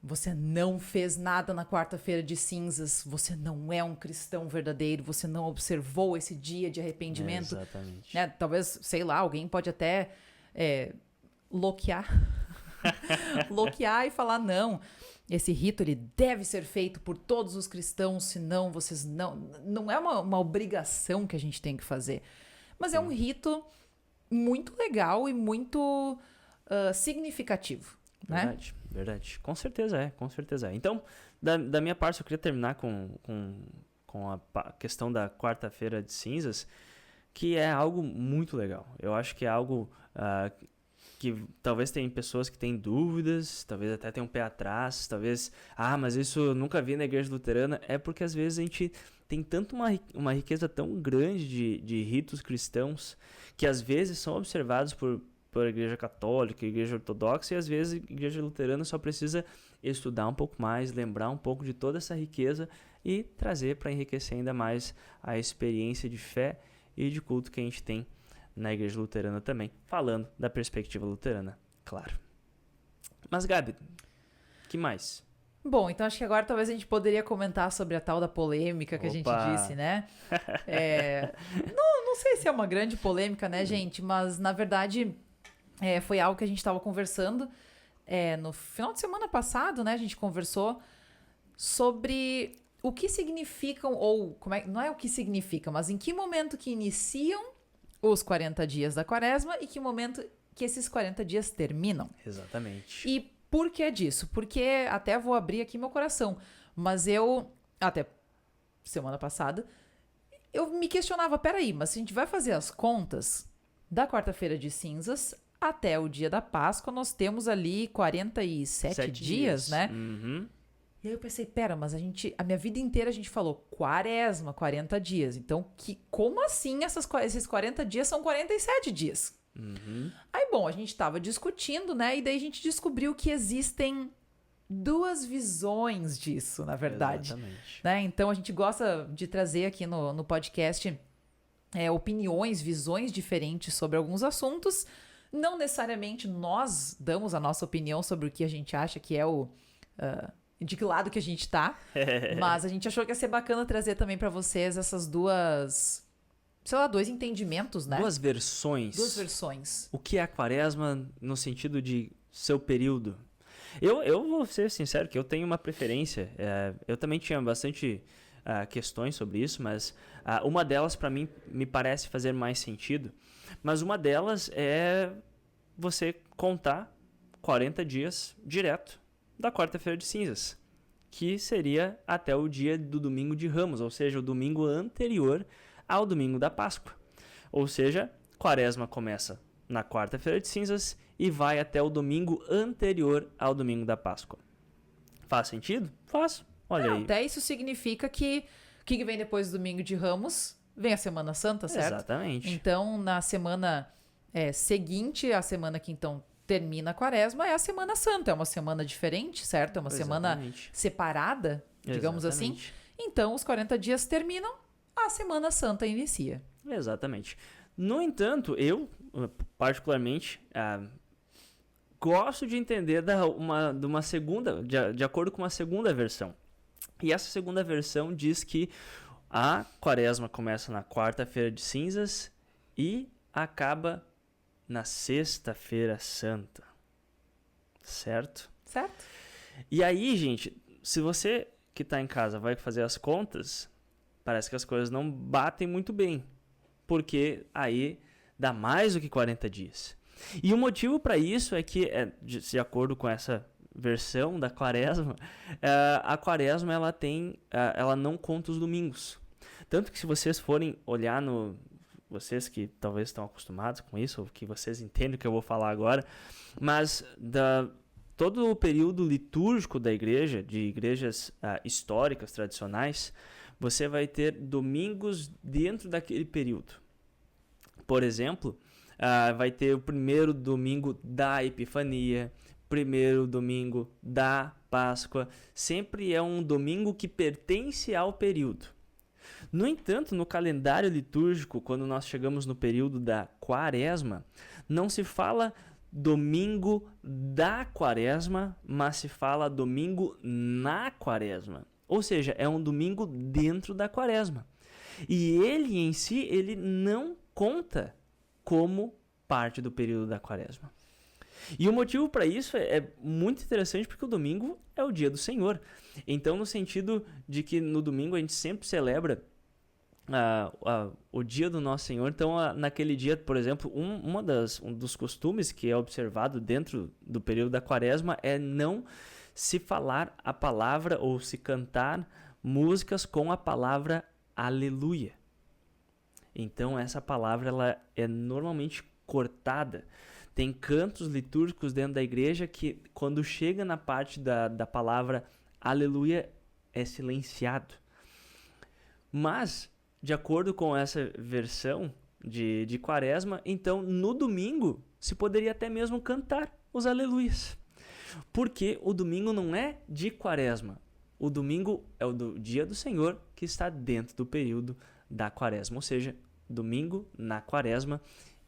Speaker 2: você não fez nada na Quarta-feira de Cinzas, você não é um cristão verdadeiro, você não observou esse dia de arrependimento.
Speaker 1: Exatamente.
Speaker 2: Né? Talvez, sei lá, alguém pode até bloquear e falar, não, esse rito ele deve ser feito por todos os cristãos, senão vocês não é uma obrigação que a gente tem que fazer. Mas é um rito muito legal e muito significativo.
Speaker 1: Verdade, né? Verdade. Com certeza é. Então, da minha parte, eu queria terminar com a questão da Quarta-feira de Cinzas, que é algo muito legal. Eu acho que é algo que talvez tem pessoas que têm dúvidas, talvez até tenham um pé atrás, talvez, mas isso eu nunca vi na igreja luterana. É porque às vezes a gente tem tanto uma riqueza tão grande de ritos cristãos que às vezes são observados por igreja católica, igreja ortodoxa, e às vezes a igreja luterana só precisa estudar um pouco mais, lembrar um pouco de toda essa riqueza e trazer para enriquecer ainda mais a experiência de fé e de culto que a gente tem na igreja luterana também, falando da perspectiva luterana, claro. Mas, Gabi, que mais?
Speaker 2: Bom, então acho que agora talvez a gente poderia comentar sobre a tal da polêmica que a gente disse, né? Não sei se é uma grande polêmica, né, gente? Mas, na verdade, foi algo que a gente estava conversando no final de semana passado, né? A gente conversou sobre o que significam, ou não é o que significa, mas em que momento que iniciam os 40 dias da quaresma e que momento que esses 40 dias terminam.
Speaker 1: Exatamente.
Speaker 2: E por que disso? Porque até vou abrir aqui meu coração, mas até semana passada, eu me questionava, peraí, mas se a gente vai fazer as contas da Quarta-feira de Cinzas até o dia da Páscoa, nós temos ali 47 dias, né?
Speaker 1: Uhum.
Speaker 2: E aí eu pensei, mas a minha vida inteira a gente falou quaresma, 40 dias. Então, como assim esses 40 dias são 47 dias?
Speaker 1: Uhum.
Speaker 2: Aí, bom, a gente estava discutindo, né? E daí a gente descobriu que existem duas visões disso, na verdade.
Speaker 1: Exatamente.
Speaker 2: Né? Então, a gente gosta de trazer aqui no podcast opiniões, visões diferentes sobre alguns assuntos. Não necessariamente nós damos a nossa opinião sobre o que a gente acha que é de que lado que a gente tá. Mas a gente achou que ia ser bacana trazer também para vocês essas dois entendimentos, né?
Speaker 1: Duas versões. O que é a quaresma no sentido de seu período? Eu vou ser sincero que eu tenho uma preferência. Eu também tinha bastante questões sobre isso, mas uma delas para mim me parece fazer mais sentido. Mas uma delas é você contar 40 dias direto da Quarta-feira de Cinzas, que seria até o dia do domingo de Ramos, ou seja, o domingo anterior ao domingo da Páscoa. Ou seja, quaresma começa na Quarta-feira de Cinzas e vai até o domingo anterior ao domingo da Páscoa. Faz sentido? Faz. Olha aí.
Speaker 2: Até isso significa que O que vem depois do domingo de Ramos? Vem a Semana Santa, certo?
Speaker 1: Exatamente.
Speaker 2: Então, na semana seguinte, a semana que então termina a quaresma, é a Semana Santa. É uma semana diferente, certo? É uma semana separada, digamos assim. Então, os 40 dias terminam, a Semana Santa inicia.
Speaker 1: Exatamente. No entanto, eu, particularmente, gosto de entender de uma segunda, de acordo com uma segunda versão. E essa segunda versão diz que a quaresma começa na quarta-feira de cinzas e acaba na sexta-feira santa. Certo?
Speaker 2: Certo.
Speaker 1: E aí, gente, se você que está em casa vai fazer as contas, parece que as coisas não batem muito bem. Porque aí dá mais do que 40 dias. E o motivo para isso é que, de acordo com essa versão da quaresma, a quaresma ela não conta os domingos. Tanto que se vocês forem olhar vocês que talvez estão acostumados com isso, ou que vocês entendem o que eu vou falar agora, mas todo o período litúrgico da igreja, de igrejas históricas, tradicionais, você vai ter domingos dentro daquele período. Por exemplo, vai ter o primeiro domingo da Epifania, primeiro domingo da Páscoa. Sempre é um domingo que pertence ao período. No entanto, no calendário litúrgico, quando nós chegamos no período da quaresma, não se fala domingo da quaresma, mas se fala domingo na quaresma. Ou seja, é um domingo dentro da quaresma. E ele em si, ele não conta como parte do período da quaresma. E o motivo para isso é muito interessante, porque o domingo é o dia do Senhor. Então, no sentido de que no domingo a gente sempre celebra o dia do nosso Senhor. Então, naquele dia, por exemplo, um dos costumes que é observado dentro do período da quaresma é não se falar a palavra ou se cantar músicas com a palavra aleluia. Então, essa palavra ela é normalmente cortada. Tem cantos litúrgicos dentro da igreja que, quando chega na parte da palavra aleluia, é silenciado. Mas, de acordo com essa versão de quaresma, então, no domingo, se poderia até mesmo cantar os aleluias. Porque o domingo não é de quaresma. O domingo é o dia do Senhor, que está dentro do período da quaresma. Ou seja, domingo na quaresma.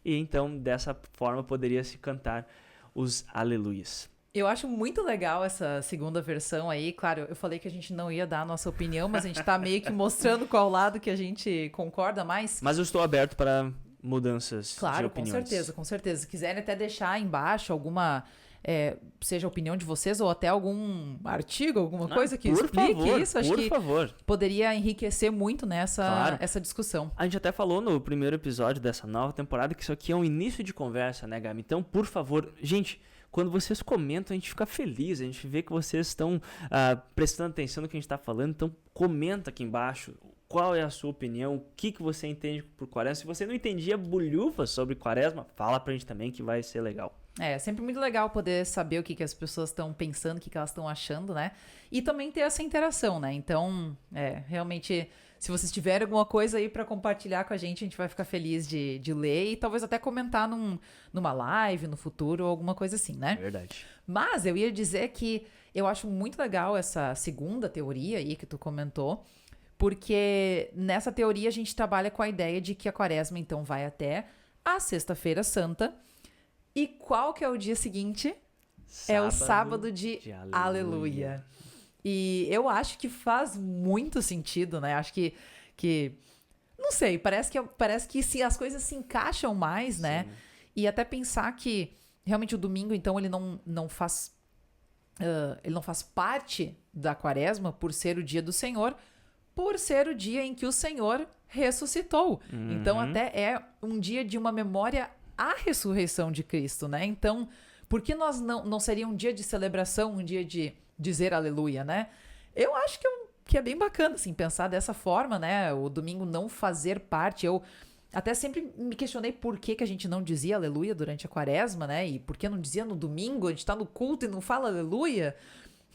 Speaker 1: E então, dessa forma, poderia se cantar os aleluias.
Speaker 2: Eu acho muito legal essa segunda versão aí. Claro, eu falei que a gente não ia dar a nossa opinião, mas a gente tá meio que mostrando qual lado que a gente concorda mais.
Speaker 1: Mas eu estou aberto para mudanças de opiniões.
Speaker 2: Claro, com certeza. Se quiserem até deixar aí embaixo alguma... seja a opinião de vocês ou até algum artigo, alguma coisa que explique isso, acho que poderia enriquecer muito essa discussão.
Speaker 1: A gente até falou no primeiro episódio dessa nova temporada que isso aqui é um início de conversa, né, Gabi? Então, por favor, gente, quando vocês comentam, a gente fica feliz, a gente vê que vocês estão prestando atenção no que a gente está falando, então comenta aqui embaixo qual é a sua opinião, o que você entende por quaresma. Se você não entendia bulhufas sobre quaresma, fala pra gente também que vai ser legal.
Speaker 2: É sempre muito legal poder saber o que as pessoas estão pensando, o que elas estão achando, né? E também ter essa interação, né? Então, realmente, se vocês tiverem alguma coisa aí para compartilhar com a gente vai ficar feliz de ler e talvez até comentar numa live no futuro ou alguma coisa assim, né?
Speaker 1: Verdade.
Speaker 2: Mas eu ia dizer que eu acho muito legal essa segunda teoria aí que tu comentou, porque nessa teoria a gente trabalha com a ideia de que a quaresma, então, vai até a Sexta-feira Santa. E qual que é o dia seguinte? É o sábado de Aleluia. E eu acho que faz muito sentido, né? Acho que não sei, parece que sim, as coisas se encaixam mais, né?
Speaker 1: Sim.
Speaker 2: E até pensar que realmente o domingo, então, ele não faz parte da quaresma por ser o dia do Senhor, por ser o dia em que o Senhor ressuscitou.
Speaker 1: Uhum.
Speaker 2: Então, até é um dia de uma memória à ressurreição de Cristo, né? Então, por que nós não seria um dia de celebração, um dia de dizer aleluia, né? Eu acho que é bem bacana, assim, pensar dessa forma, né? O domingo não fazer parte. Eu até sempre me questionei por que a gente não dizia aleluia durante a quaresma, né? E por que não dizia no domingo? A gente tá no culto e não fala aleluia?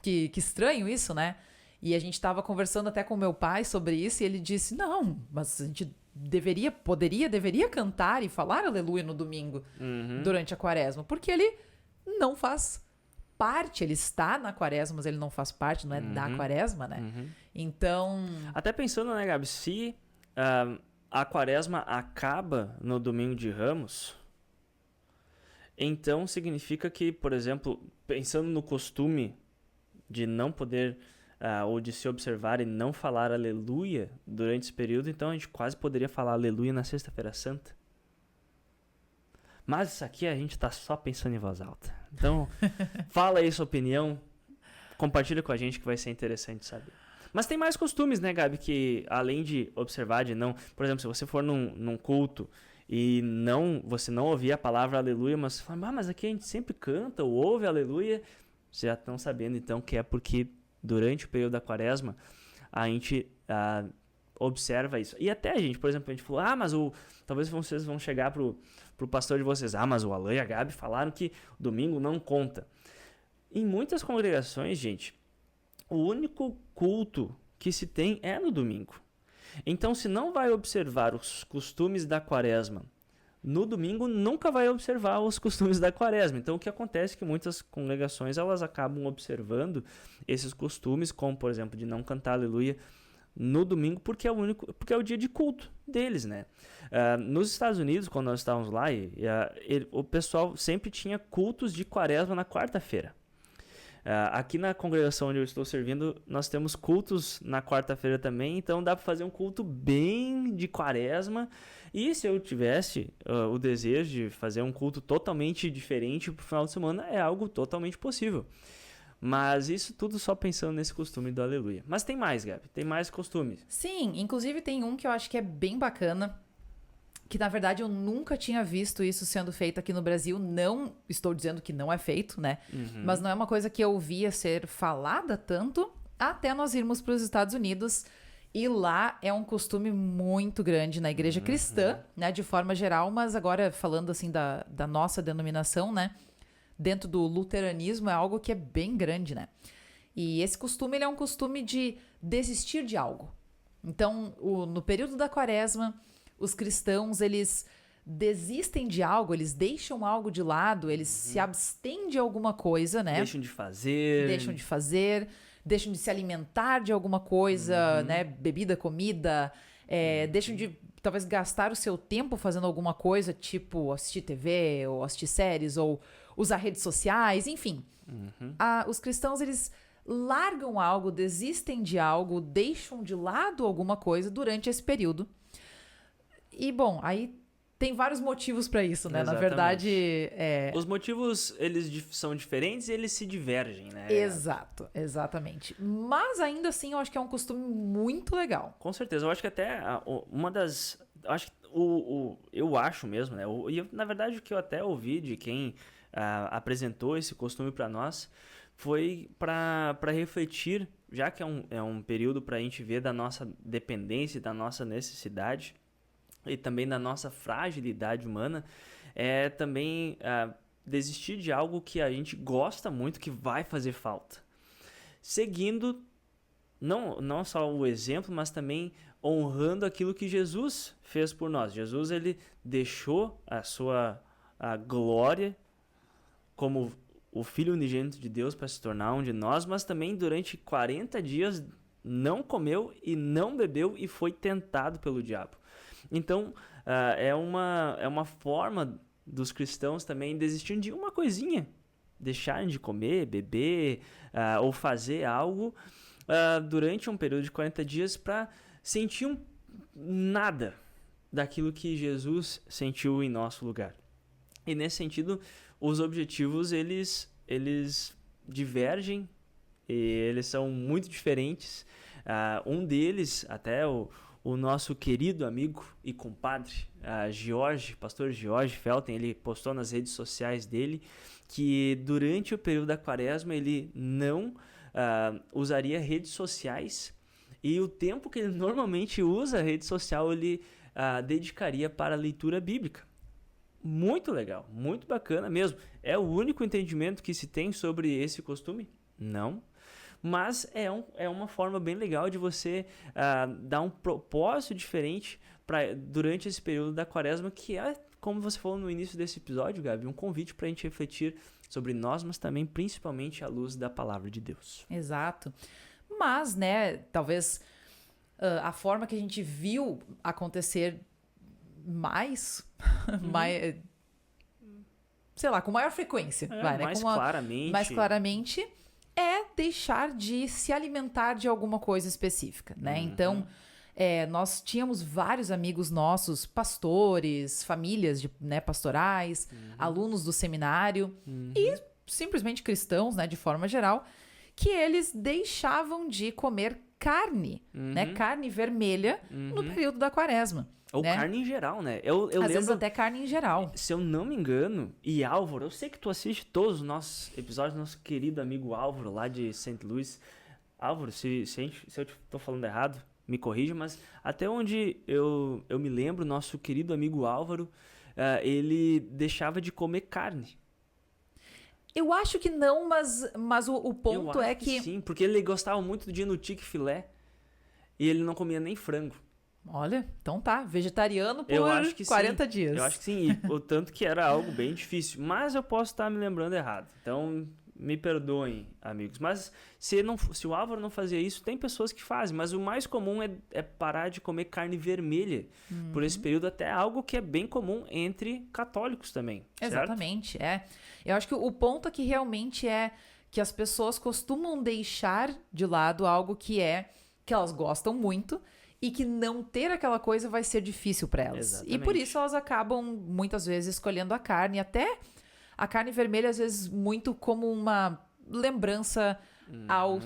Speaker 2: Que estranho isso, né? E a gente estava conversando até com meu pai sobre isso e ele disse, não, mas a gente deveria cantar e falar aleluia no domingo durante a quaresma, porque ele não faz parte, ele está na quaresma, mas ele não faz parte, não é da quaresma, né? Então...
Speaker 1: Até pensando, né, Gabi, se a quaresma acaba no domingo de Ramos, então significa que, por exemplo, pensando no costume de não poder ou de se observar e não falar aleluia durante esse período, então a gente quase poderia falar aleluia na Sexta-feira Santa. Mas isso aqui a gente tá só pensando em voz alta. Então, fala aí sua opinião, compartilha com a gente que vai ser interessante saber. Mas tem mais costumes, né, Gabi, que além de observar, de não... Por exemplo, se você for num culto e você não ouvir a palavra aleluia, mas você fala, mas aqui a gente sempre canta ou ouve aleluia, vocês já estão sabendo então que é porque durante o período da quaresma a gente observa isso. E até a gente, por exemplo, a gente falou, mas talvez vocês vão chegar pro pastor de vocês, mas o Alan e a Gabi falaram que o domingo não conta. Em muitas congregações, gente, o único culto que se tem é no domingo. Então, se não vai observar os costumes da quaresma no domingo, nunca vai observar os costumes da quaresma. Então, o que acontece é que muitas congregações elas acabam observando esses costumes, como, por exemplo, de não cantar aleluia no domingo, porque é o dia de culto deles, né? Nos Estados Unidos, quando nós estávamos lá, o pessoal sempre tinha cultos de quaresma na quarta-feira. Aqui na congregação onde eu estou servindo, nós temos cultos na quarta-feira também, então dá para fazer um culto bem de quaresma. E se eu tivesse o desejo de fazer um culto totalmente diferente para o final de semana, é algo totalmente possível. Mas isso tudo só pensando nesse costume do aleluia. Mas tem mais, Gabi, tem mais costumes.
Speaker 2: Sim, inclusive tem um que eu acho que é bem bacana, que na verdade eu nunca tinha visto isso sendo feito aqui no Brasil. Não estou dizendo que não é feito, né? Mas não é uma coisa que eu ouvia ser falada tanto até nós irmos para os Estados Unidos. E lá é um costume muito grande na igreja cristã, né? De forma geral, mas agora falando assim da nossa denominação, né? Dentro do luteranismo é algo que é bem grande, né? E esse costume, ele é um costume de desistir de algo. Então, no período da quaresma, os cristãos, eles desistem de algo, eles deixam algo de lado, eles se abstêm de alguma coisa, né?
Speaker 1: Deixam de fazer,
Speaker 2: deixam de se alimentar de alguma coisa, né? Bebida, comida, deixam de talvez gastar o seu tempo fazendo alguma coisa, tipo assistir TV, ou assistir séries, ou usar redes sociais, enfim. Os cristãos, eles largam algo, desistem de algo, deixam de lado alguma coisa durante esse período. E, bom, aí tem vários motivos para isso, né?
Speaker 1: Exatamente.
Speaker 2: Na verdade,
Speaker 1: os motivos, eles são diferentes e eles se divergem, né?
Speaker 2: Exato, exatamente. Mas, ainda assim, eu acho que é um costume muito legal.
Speaker 1: Com certeza. Eu acho que até uma das... Eu acho mesmo, né? E, na verdade, o que eu até ouvi de quem apresentou esse costume para nós foi para refletir, já que é um período para a gente ver da nossa dependência, da nossa necessidade e também da nossa fragilidade humana, também desistir de algo que a gente gosta muito, que vai fazer falta. Seguindo, não só o exemplo, mas também honrando aquilo que Jesus fez por nós. Jesus, ele deixou a sua glória como o Filho unigênito de Deus para se tornar um de nós, mas também durante 40 dias não comeu e não bebeu e foi tentado pelo diabo. Então, é uma forma dos cristãos também desistirem de uma coisinha, deixarem de comer, beber ou fazer algo durante um período de 40 dias para sentir nada daquilo que Jesus sentiu em nosso lugar. E nesse sentido, os objetivos eles divergem e eles são muito diferentes. Um deles, até o nosso querido amigo e compadre, pastor George Felten, ele postou nas redes sociais dele que durante o período da quaresma ele não usaria redes sociais e o tempo que ele normalmente usa a rede social ele dedicaria para a leitura bíblica. Muito legal, muito bacana mesmo. É o único entendimento que se tem sobre esse costume? Não. mas é uma forma bem legal de você dar um propósito diferente durante esse período da quaresma, que é, como você falou no início desse episódio, Gabi, um convite para a gente refletir sobre nós, mas também principalmente à luz da palavra de Deus.
Speaker 2: Exato. Mas, né, talvez a forma que a gente viu acontecer mais, sei lá, com maior frequência, mais claramente, é deixar de se alimentar de alguma coisa específica, né? Então, nós tínhamos vários amigos nossos, pastores, famílias pastorais, alunos do seminário e simplesmente cristãos, né, de forma geral, que eles deixavam de comer carne, né, carne vermelha no período da quaresma.
Speaker 1: Ou
Speaker 2: né?
Speaker 1: Carne em geral, né? Eu
Speaker 2: Às
Speaker 1: lembro,
Speaker 2: vezes até carne em geral.
Speaker 1: Se eu não me engano, e Álvaro, eu sei que tu assiste todos os nossos episódios, nosso querido amigo Álvaro, lá de St. Louis. Álvaro, se eu tô falando errado, me corrija, mas até onde eu me lembro, nosso querido amigo Álvaro, ele deixava de comer carne.
Speaker 2: Eu acho que não, mas o ponto é que...
Speaker 1: Sim, porque ele gostava muito de Nutique filé e ele não comia nem frango.
Speaker 2: Olha, então tá, vegetariano por 40 dias.
Speaker 1: Eu acho que sim, e o tanto que era algo bem difícil, mas eu posso estar me lembrando errado, então me perdoem, amigos. Mas se o Álvaro não fazia isso, tem pessoas que fazem, mas o mais comum é parar de comer carne vermelha por esse período, até algo que é bem comum entre católicos também.
Speaker 2: Exatamente, certo? Eu acho que o ponto aqui realmente é que as pessoas costumam deixar de lado algo que elas gostam muito, e que não ter aquela coisa vai ser difícil para elas.
Speaker 1: Exatamente.
Speaker 2: E por isso elas acabam, muitas vezes, escolhendo a carne. Até a carne vermelha, às vezes, muito como uma lembrança ao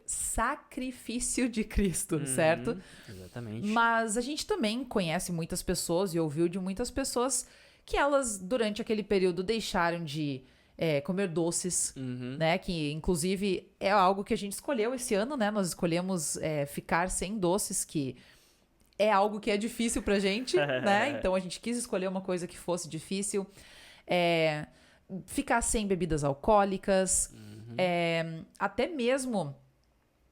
Speaker 2: sacrifício de Cristo, certo?
Speaker 1: Exatamente.
Speaker 2: Mas a gente também conhece muitas pessoas e ouviu de muitas pessoas que elas, durante aquele período, deixaram de... comer doces, né? Que, inclusive, é algo que a gente escolheu esse ano, né? Nós escolhemos ficar sem doces, que é algo que é difícil pra gente, né? Então, a gente quis escolher uma coisa que fosse difícil. Ficar sem bebidas alcoólicas. Até mesmo,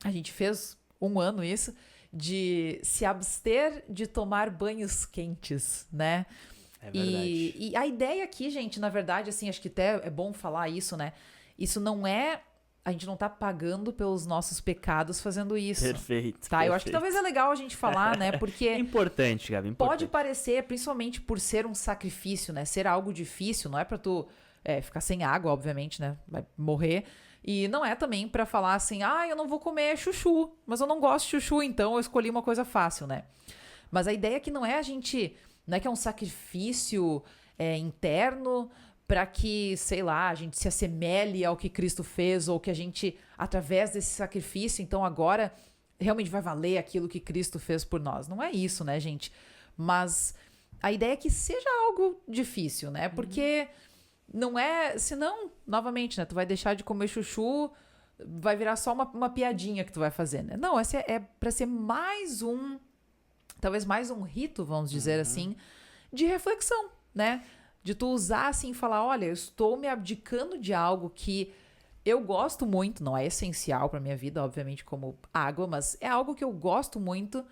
Speaker 2: a gente fez um ano isso, de se abster de tomar banhos quentes, né?
Speaker 1: É verdade.
Speaker 2: E a ideia aqui, gente, na verdade, assim, acho que até é bom falar isso, né? Isso não é... A gente não tá pagando pelos nossos pecados fazendo isso.
Speaker 1: Perfeito.
Speaker 2: Tá? Eu acho que talvez é legal a gente falar, né? Porque...
Speaker 1: É importante, Gabi,
Speaker 2: pode parecer, principalmente por ser um sacrifício, né? Ser algo difícil, não é pra tu ficar sem água, obviamente, né? Vai morrer. E não é também pra falar assim, eu não vou comer chuchu, mas eu não gosto de chuchu, então eu escolhi uma coisa fácil, né? Mas a ideia é que não é a gente... Não é que é um sacrifício interno para que, sei lá, a gente se assemelhe ao que Cristo fez, ou que a gente, através desse sacrifício, então agora realmente vai valer aquilo que Cristo fez por nós. Não é isso, né, gente? Mas a ideia é que seja algo difícil, né? Porque não é... Senão, novamente, né? Tu vai deixar de comer chuchu, vai virar só uma piadinha que tu vai fazer, né? Não, essa é para ser mais um... Talvez mais um rito, vamos dizer assim, de reflexão, né? De tu usar assim e falar, olha, eu estou me abdicando de algo que eu gosto muito, não é essencial para minha vida, obviamente, como água, mas é algo que eu gosto muito,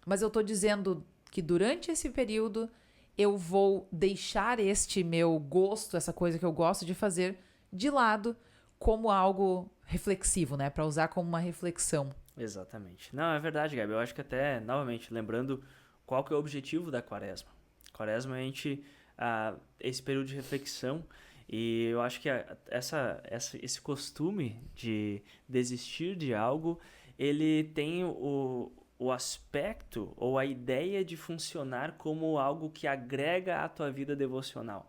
Speaker 2: mas eu tô dizendo que durante esse período eu vou deixar este meu gosto, essa coisa que eu gosto de fazer, de lado como algo reflexivo, né? Para usar como uma reflexão.
Speaker 1: Exatamente. Não, é verdade, Gabi. Eu acho que até, novamente, lembrando qual que é o objetivo da quaresma. Quaresma é esse período de reflexão, e eu acho que esse costume de desistir de algo, ele tem o aspecto ou a ideia de funcionar como algo que agrega à tua vida devocional.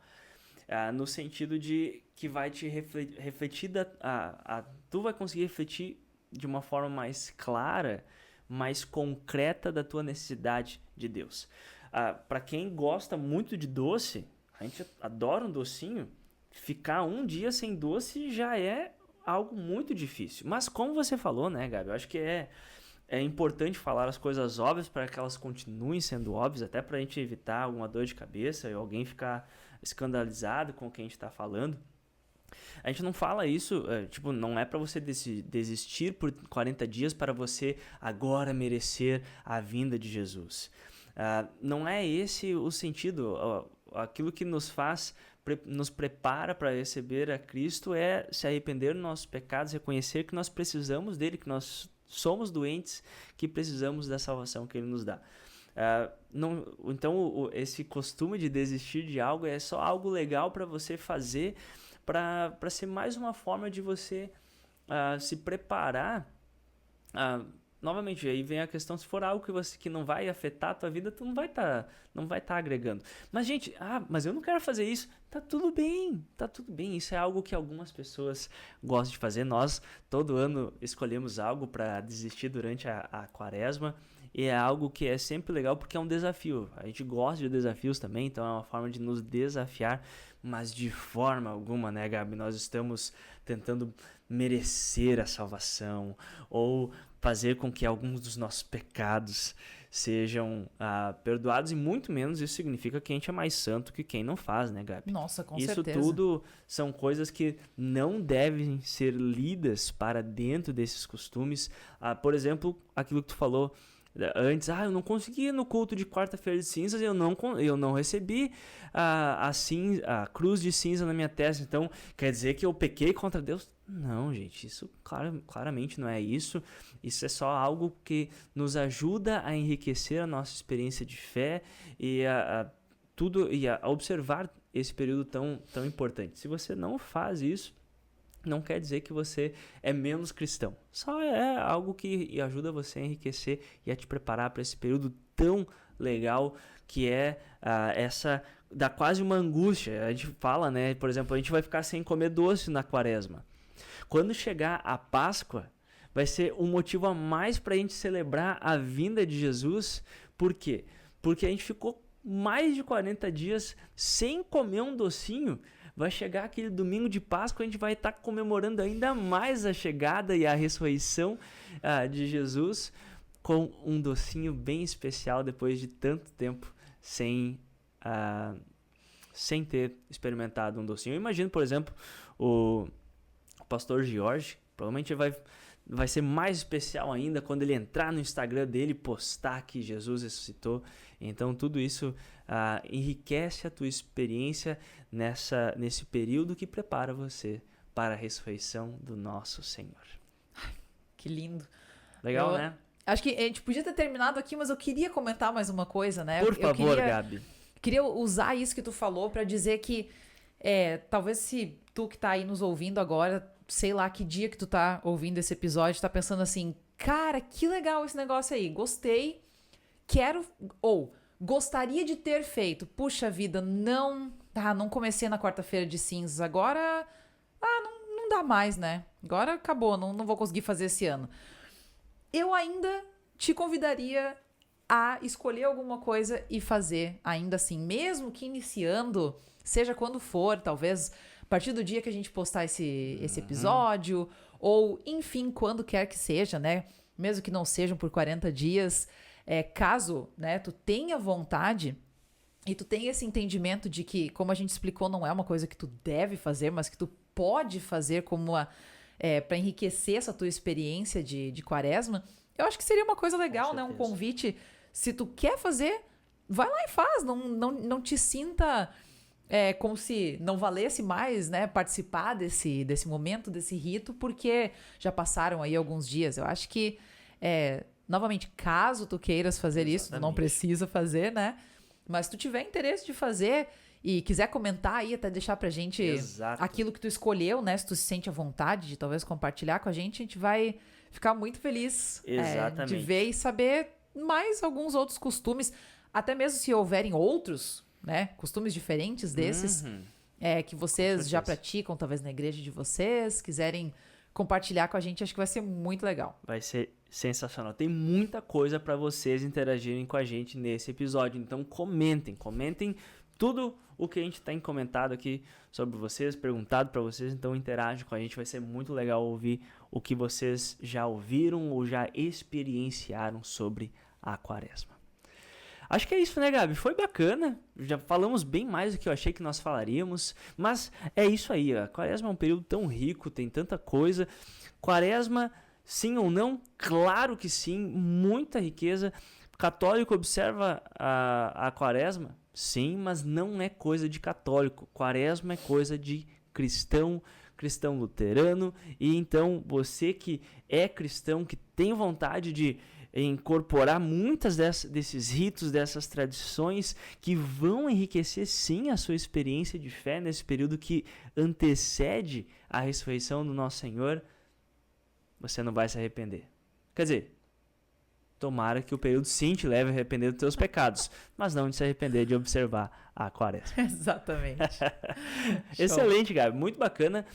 Speaker 1: No sentido de que vai te refletir, tu vai conseguir refletir de uma forma mais clara, mais concreta da tua necessidade de Deus. Para quem gosta muito de doce, a gente adora um docinho, ficar um dia sem doce já é algo muito difícil. Mas como você falou, né, Gabi, eu acho que é importante falar as coisas óbvias para que elas continuem sendo óbvias, até para a gente evitar alguma dor de cabeça e alguém ficar escandalizado com o que a gente está falando. A gente não fala isso, tipo, não é para você desistir por 40 dias para você agora merecer a vinda de Jesus. Não é esse o sentido. Aquilo que nos faz, nos prepara para receber a Cristo é se arrepender dos nossos pecados, reconhecer que nós precisamos dele, que nós somos doentes, que precisamos da salvação que ele nos dá. Então, esse costume de desistir de algo é só algo legal para você fazer, para ser mais uma forma de você se preparar. Novamente, aí vem a questão, se for algo que não vai afetar a tua vida, tu não vai tá agregando. Mas, gente, mas eu não quero fazer isso. Tá tudo bem. Isso é algo que algumas pessoas gostam de fazer. Nós, todo ano, escolhemos algo para desistir durante a quaresma. E é algo que é sempre legal porque é um desafio. A gente gosta de desafios também, então é uma forma de nos desafiar, mas de forma alguma, né, Gabi? Nós estamos tentando merecer a salvação ou fazer com que alguns dos nossos pecados sejam perdoados, e muito menos isso significa que a gente é mais santo que quem não faz, né, Gabi?
Speaker 2: Nossa, com
Speaker 1: certeza.
Speaker 2: certeza.
Speaker 1: Isso tudo são coisas que não devem ser lidas para dentro desses costumes. Por exemplo, aquilo que tu falou antes, eu não consegui ir no culto de quarta-feira de cinzas, eu não recebi a cruz de cinza na minha testa, então quer dizer que eu pequei contra Deus? Não, gente, isso claramente não é isso. Isso é só algo que nos ajuda a enriquecer a nossa experiência de fé e a observar esse período tão importante. Se você não faz isso, não quer dizer que você é menos cristão. Só é algo que ajuda você a enriquecer e a te preparar para esse período tão legal que é dá quase uma angústia. A gente fala, né? Por exemplo, a gente vai ficar sem comer doce na quaresma. Quando chegar a Páscoa, vai ser um motivo a mais para a gente celebrar a vinda de Jesus. Por quê? Porque a gente ficou mais de 40 dias sem comer um docinho. Vai chegar aquele domingo de Páscoa, a gente vai estar comemorando ainda mais a chegada e a ressurreição de Jesus com um docinho bem especial depois de tanto tempo sem ter experimentado um docinho. Eu imagino, por exemplo, o pastor Jorge, provavelmente vai ser mais especial ainda quando ele entrar no Instagram dele e postar que Jesus ressuscitou. Então tudo isso enriquece a tua experiência nesse período que prepara você para a ressurreição do nosso Senhor.
Speaker 2: Que lindo.
Speaker 1: Legal, né?
Speaker 2: Acho que a gente podia ter terminado aqui, mas eu queria comentar mais uma coisa, né?
Speaker 1: Por favor, Gabi.
Speaker 2: Queria usar isso que tu falou para dizer que talvez se tu que tá aí nos ouvindo agora, sei lá que dia que tu tá ouvindo esse episódio, tá pensando assim, cara, que legal esse negócio aí, gostei, quero, ou gostaria de ter feito, puxa vida, não comecei na quarta-feira de cinzas, agora, não dá mais, né? Agora acabou, não vou conseguir fazer esse ano. Eu ainda te convidaria a escolher alguma coisa e fazer ainda assim, mesmo que iniciando, seja quando for, talvez a partir do dia que a gente postar esse episódio, ou enfim, quando quer que seja, né? Mesmo que não sejam por 40 dias, caso, né, tu tenha vontade e tu tenha esse entendimento de que, como a gente explicou, não é uma coisa que tu deve fazer, mas que tu pode fazer como para enriquecer essa tua experiência de quaresma, eu acho que seria uma coisa legal, né? Um convite. Se tu quer fazer, vai lá e faz. Não te sinta como se não valesse mais, né, participar desse momento, desse rito, porque já passaram aí alguns dias. Eu acho que, novamente, caso tu queiras fazer isso, tu não precisa fazer, né? Mas se tu tiver interesse de fazer e quiser comentar aí, até deixar pra gente aquilo que tu escolheu, né? Se tu se sente à vontade de talvez compartilhar com a gente vai ficar muito feliz de ver e saber mais alguns outros costumes, até mesmo se houverem outros, né? Costumes diferentes desses, que vocês já praticam, talvez na igreja de vocês, quiserem compartilhar com a gente, acho que vai ser muito legal.
Speaker 1: Vai ser sensacional. Tem muita coisa para vocês interagirem com a gente nesse episódio. Então comentem tudo o que a gente tem comentado aqui sobre vocês, perguntado para vocês. Então interage com a gente, vai ser muito legal ouvir o que vocês já ouviram ou já experienciaram sobre a quaresma. Acho que é isso, né, Gabi? Foi bacana. Já falamos bem mais do que eu achei que nós falaríamos. Mas é isso aí. A Quaresma é um período tão rico, tem tanta coisa. Quaresma, sim ou não? Claro que sim. Muita riqueza. Católico observa a Quaresma? Sim, mas não é coisa de católico. Quaresma é coisa de cristão luterano. E então, você que é cristão, que tem vontade de incorporar muitas desses ritos, dessas tradições que vão enriquecer sim a sua experiência de fé nesse período que antecede a ressurreição do nosso Senhor, você não vai se arrepender. Quer dizer, tomara que o período sim te leve a arrepender dos teus pecados, mas não de se arrepender de observar a Quaresma.
Speaker 2: Exatamente.
Speaker 1: Excelente, Gabi, muito bacana.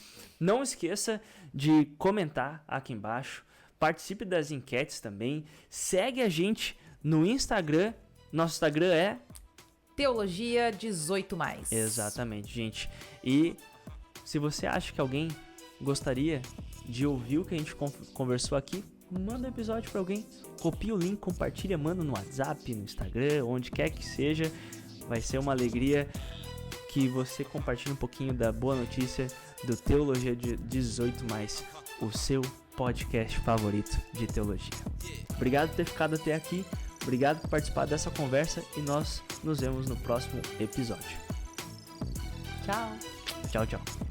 Speaker 1: Não esqueça de comentar aqui embaixo. Participe das enquetes também. Segue a gente no Instagram. Nosso Instagram é
Speaker 2: Teologia 18+.
Speaker 1: Exatamente, gente. E se você acha que alguém gostaria de ouvir o que a gente conversou aqui, manda um episódio para alguém. Copia o link, compartilha, manda no WhatsApp, no Instagram, onde quer que seja. Vai ser uma alegria que você compartilhe um pouquinho da boa notícia do Teologia 18+, o seu podcast favorito de teologia. Obrigado por ter ficado até aqui, obrigado por participar dessa conversa e nós nos vemos no próximo episódio.
Speaker 2: Tchau.
Speaker 1: Tchau, tchau.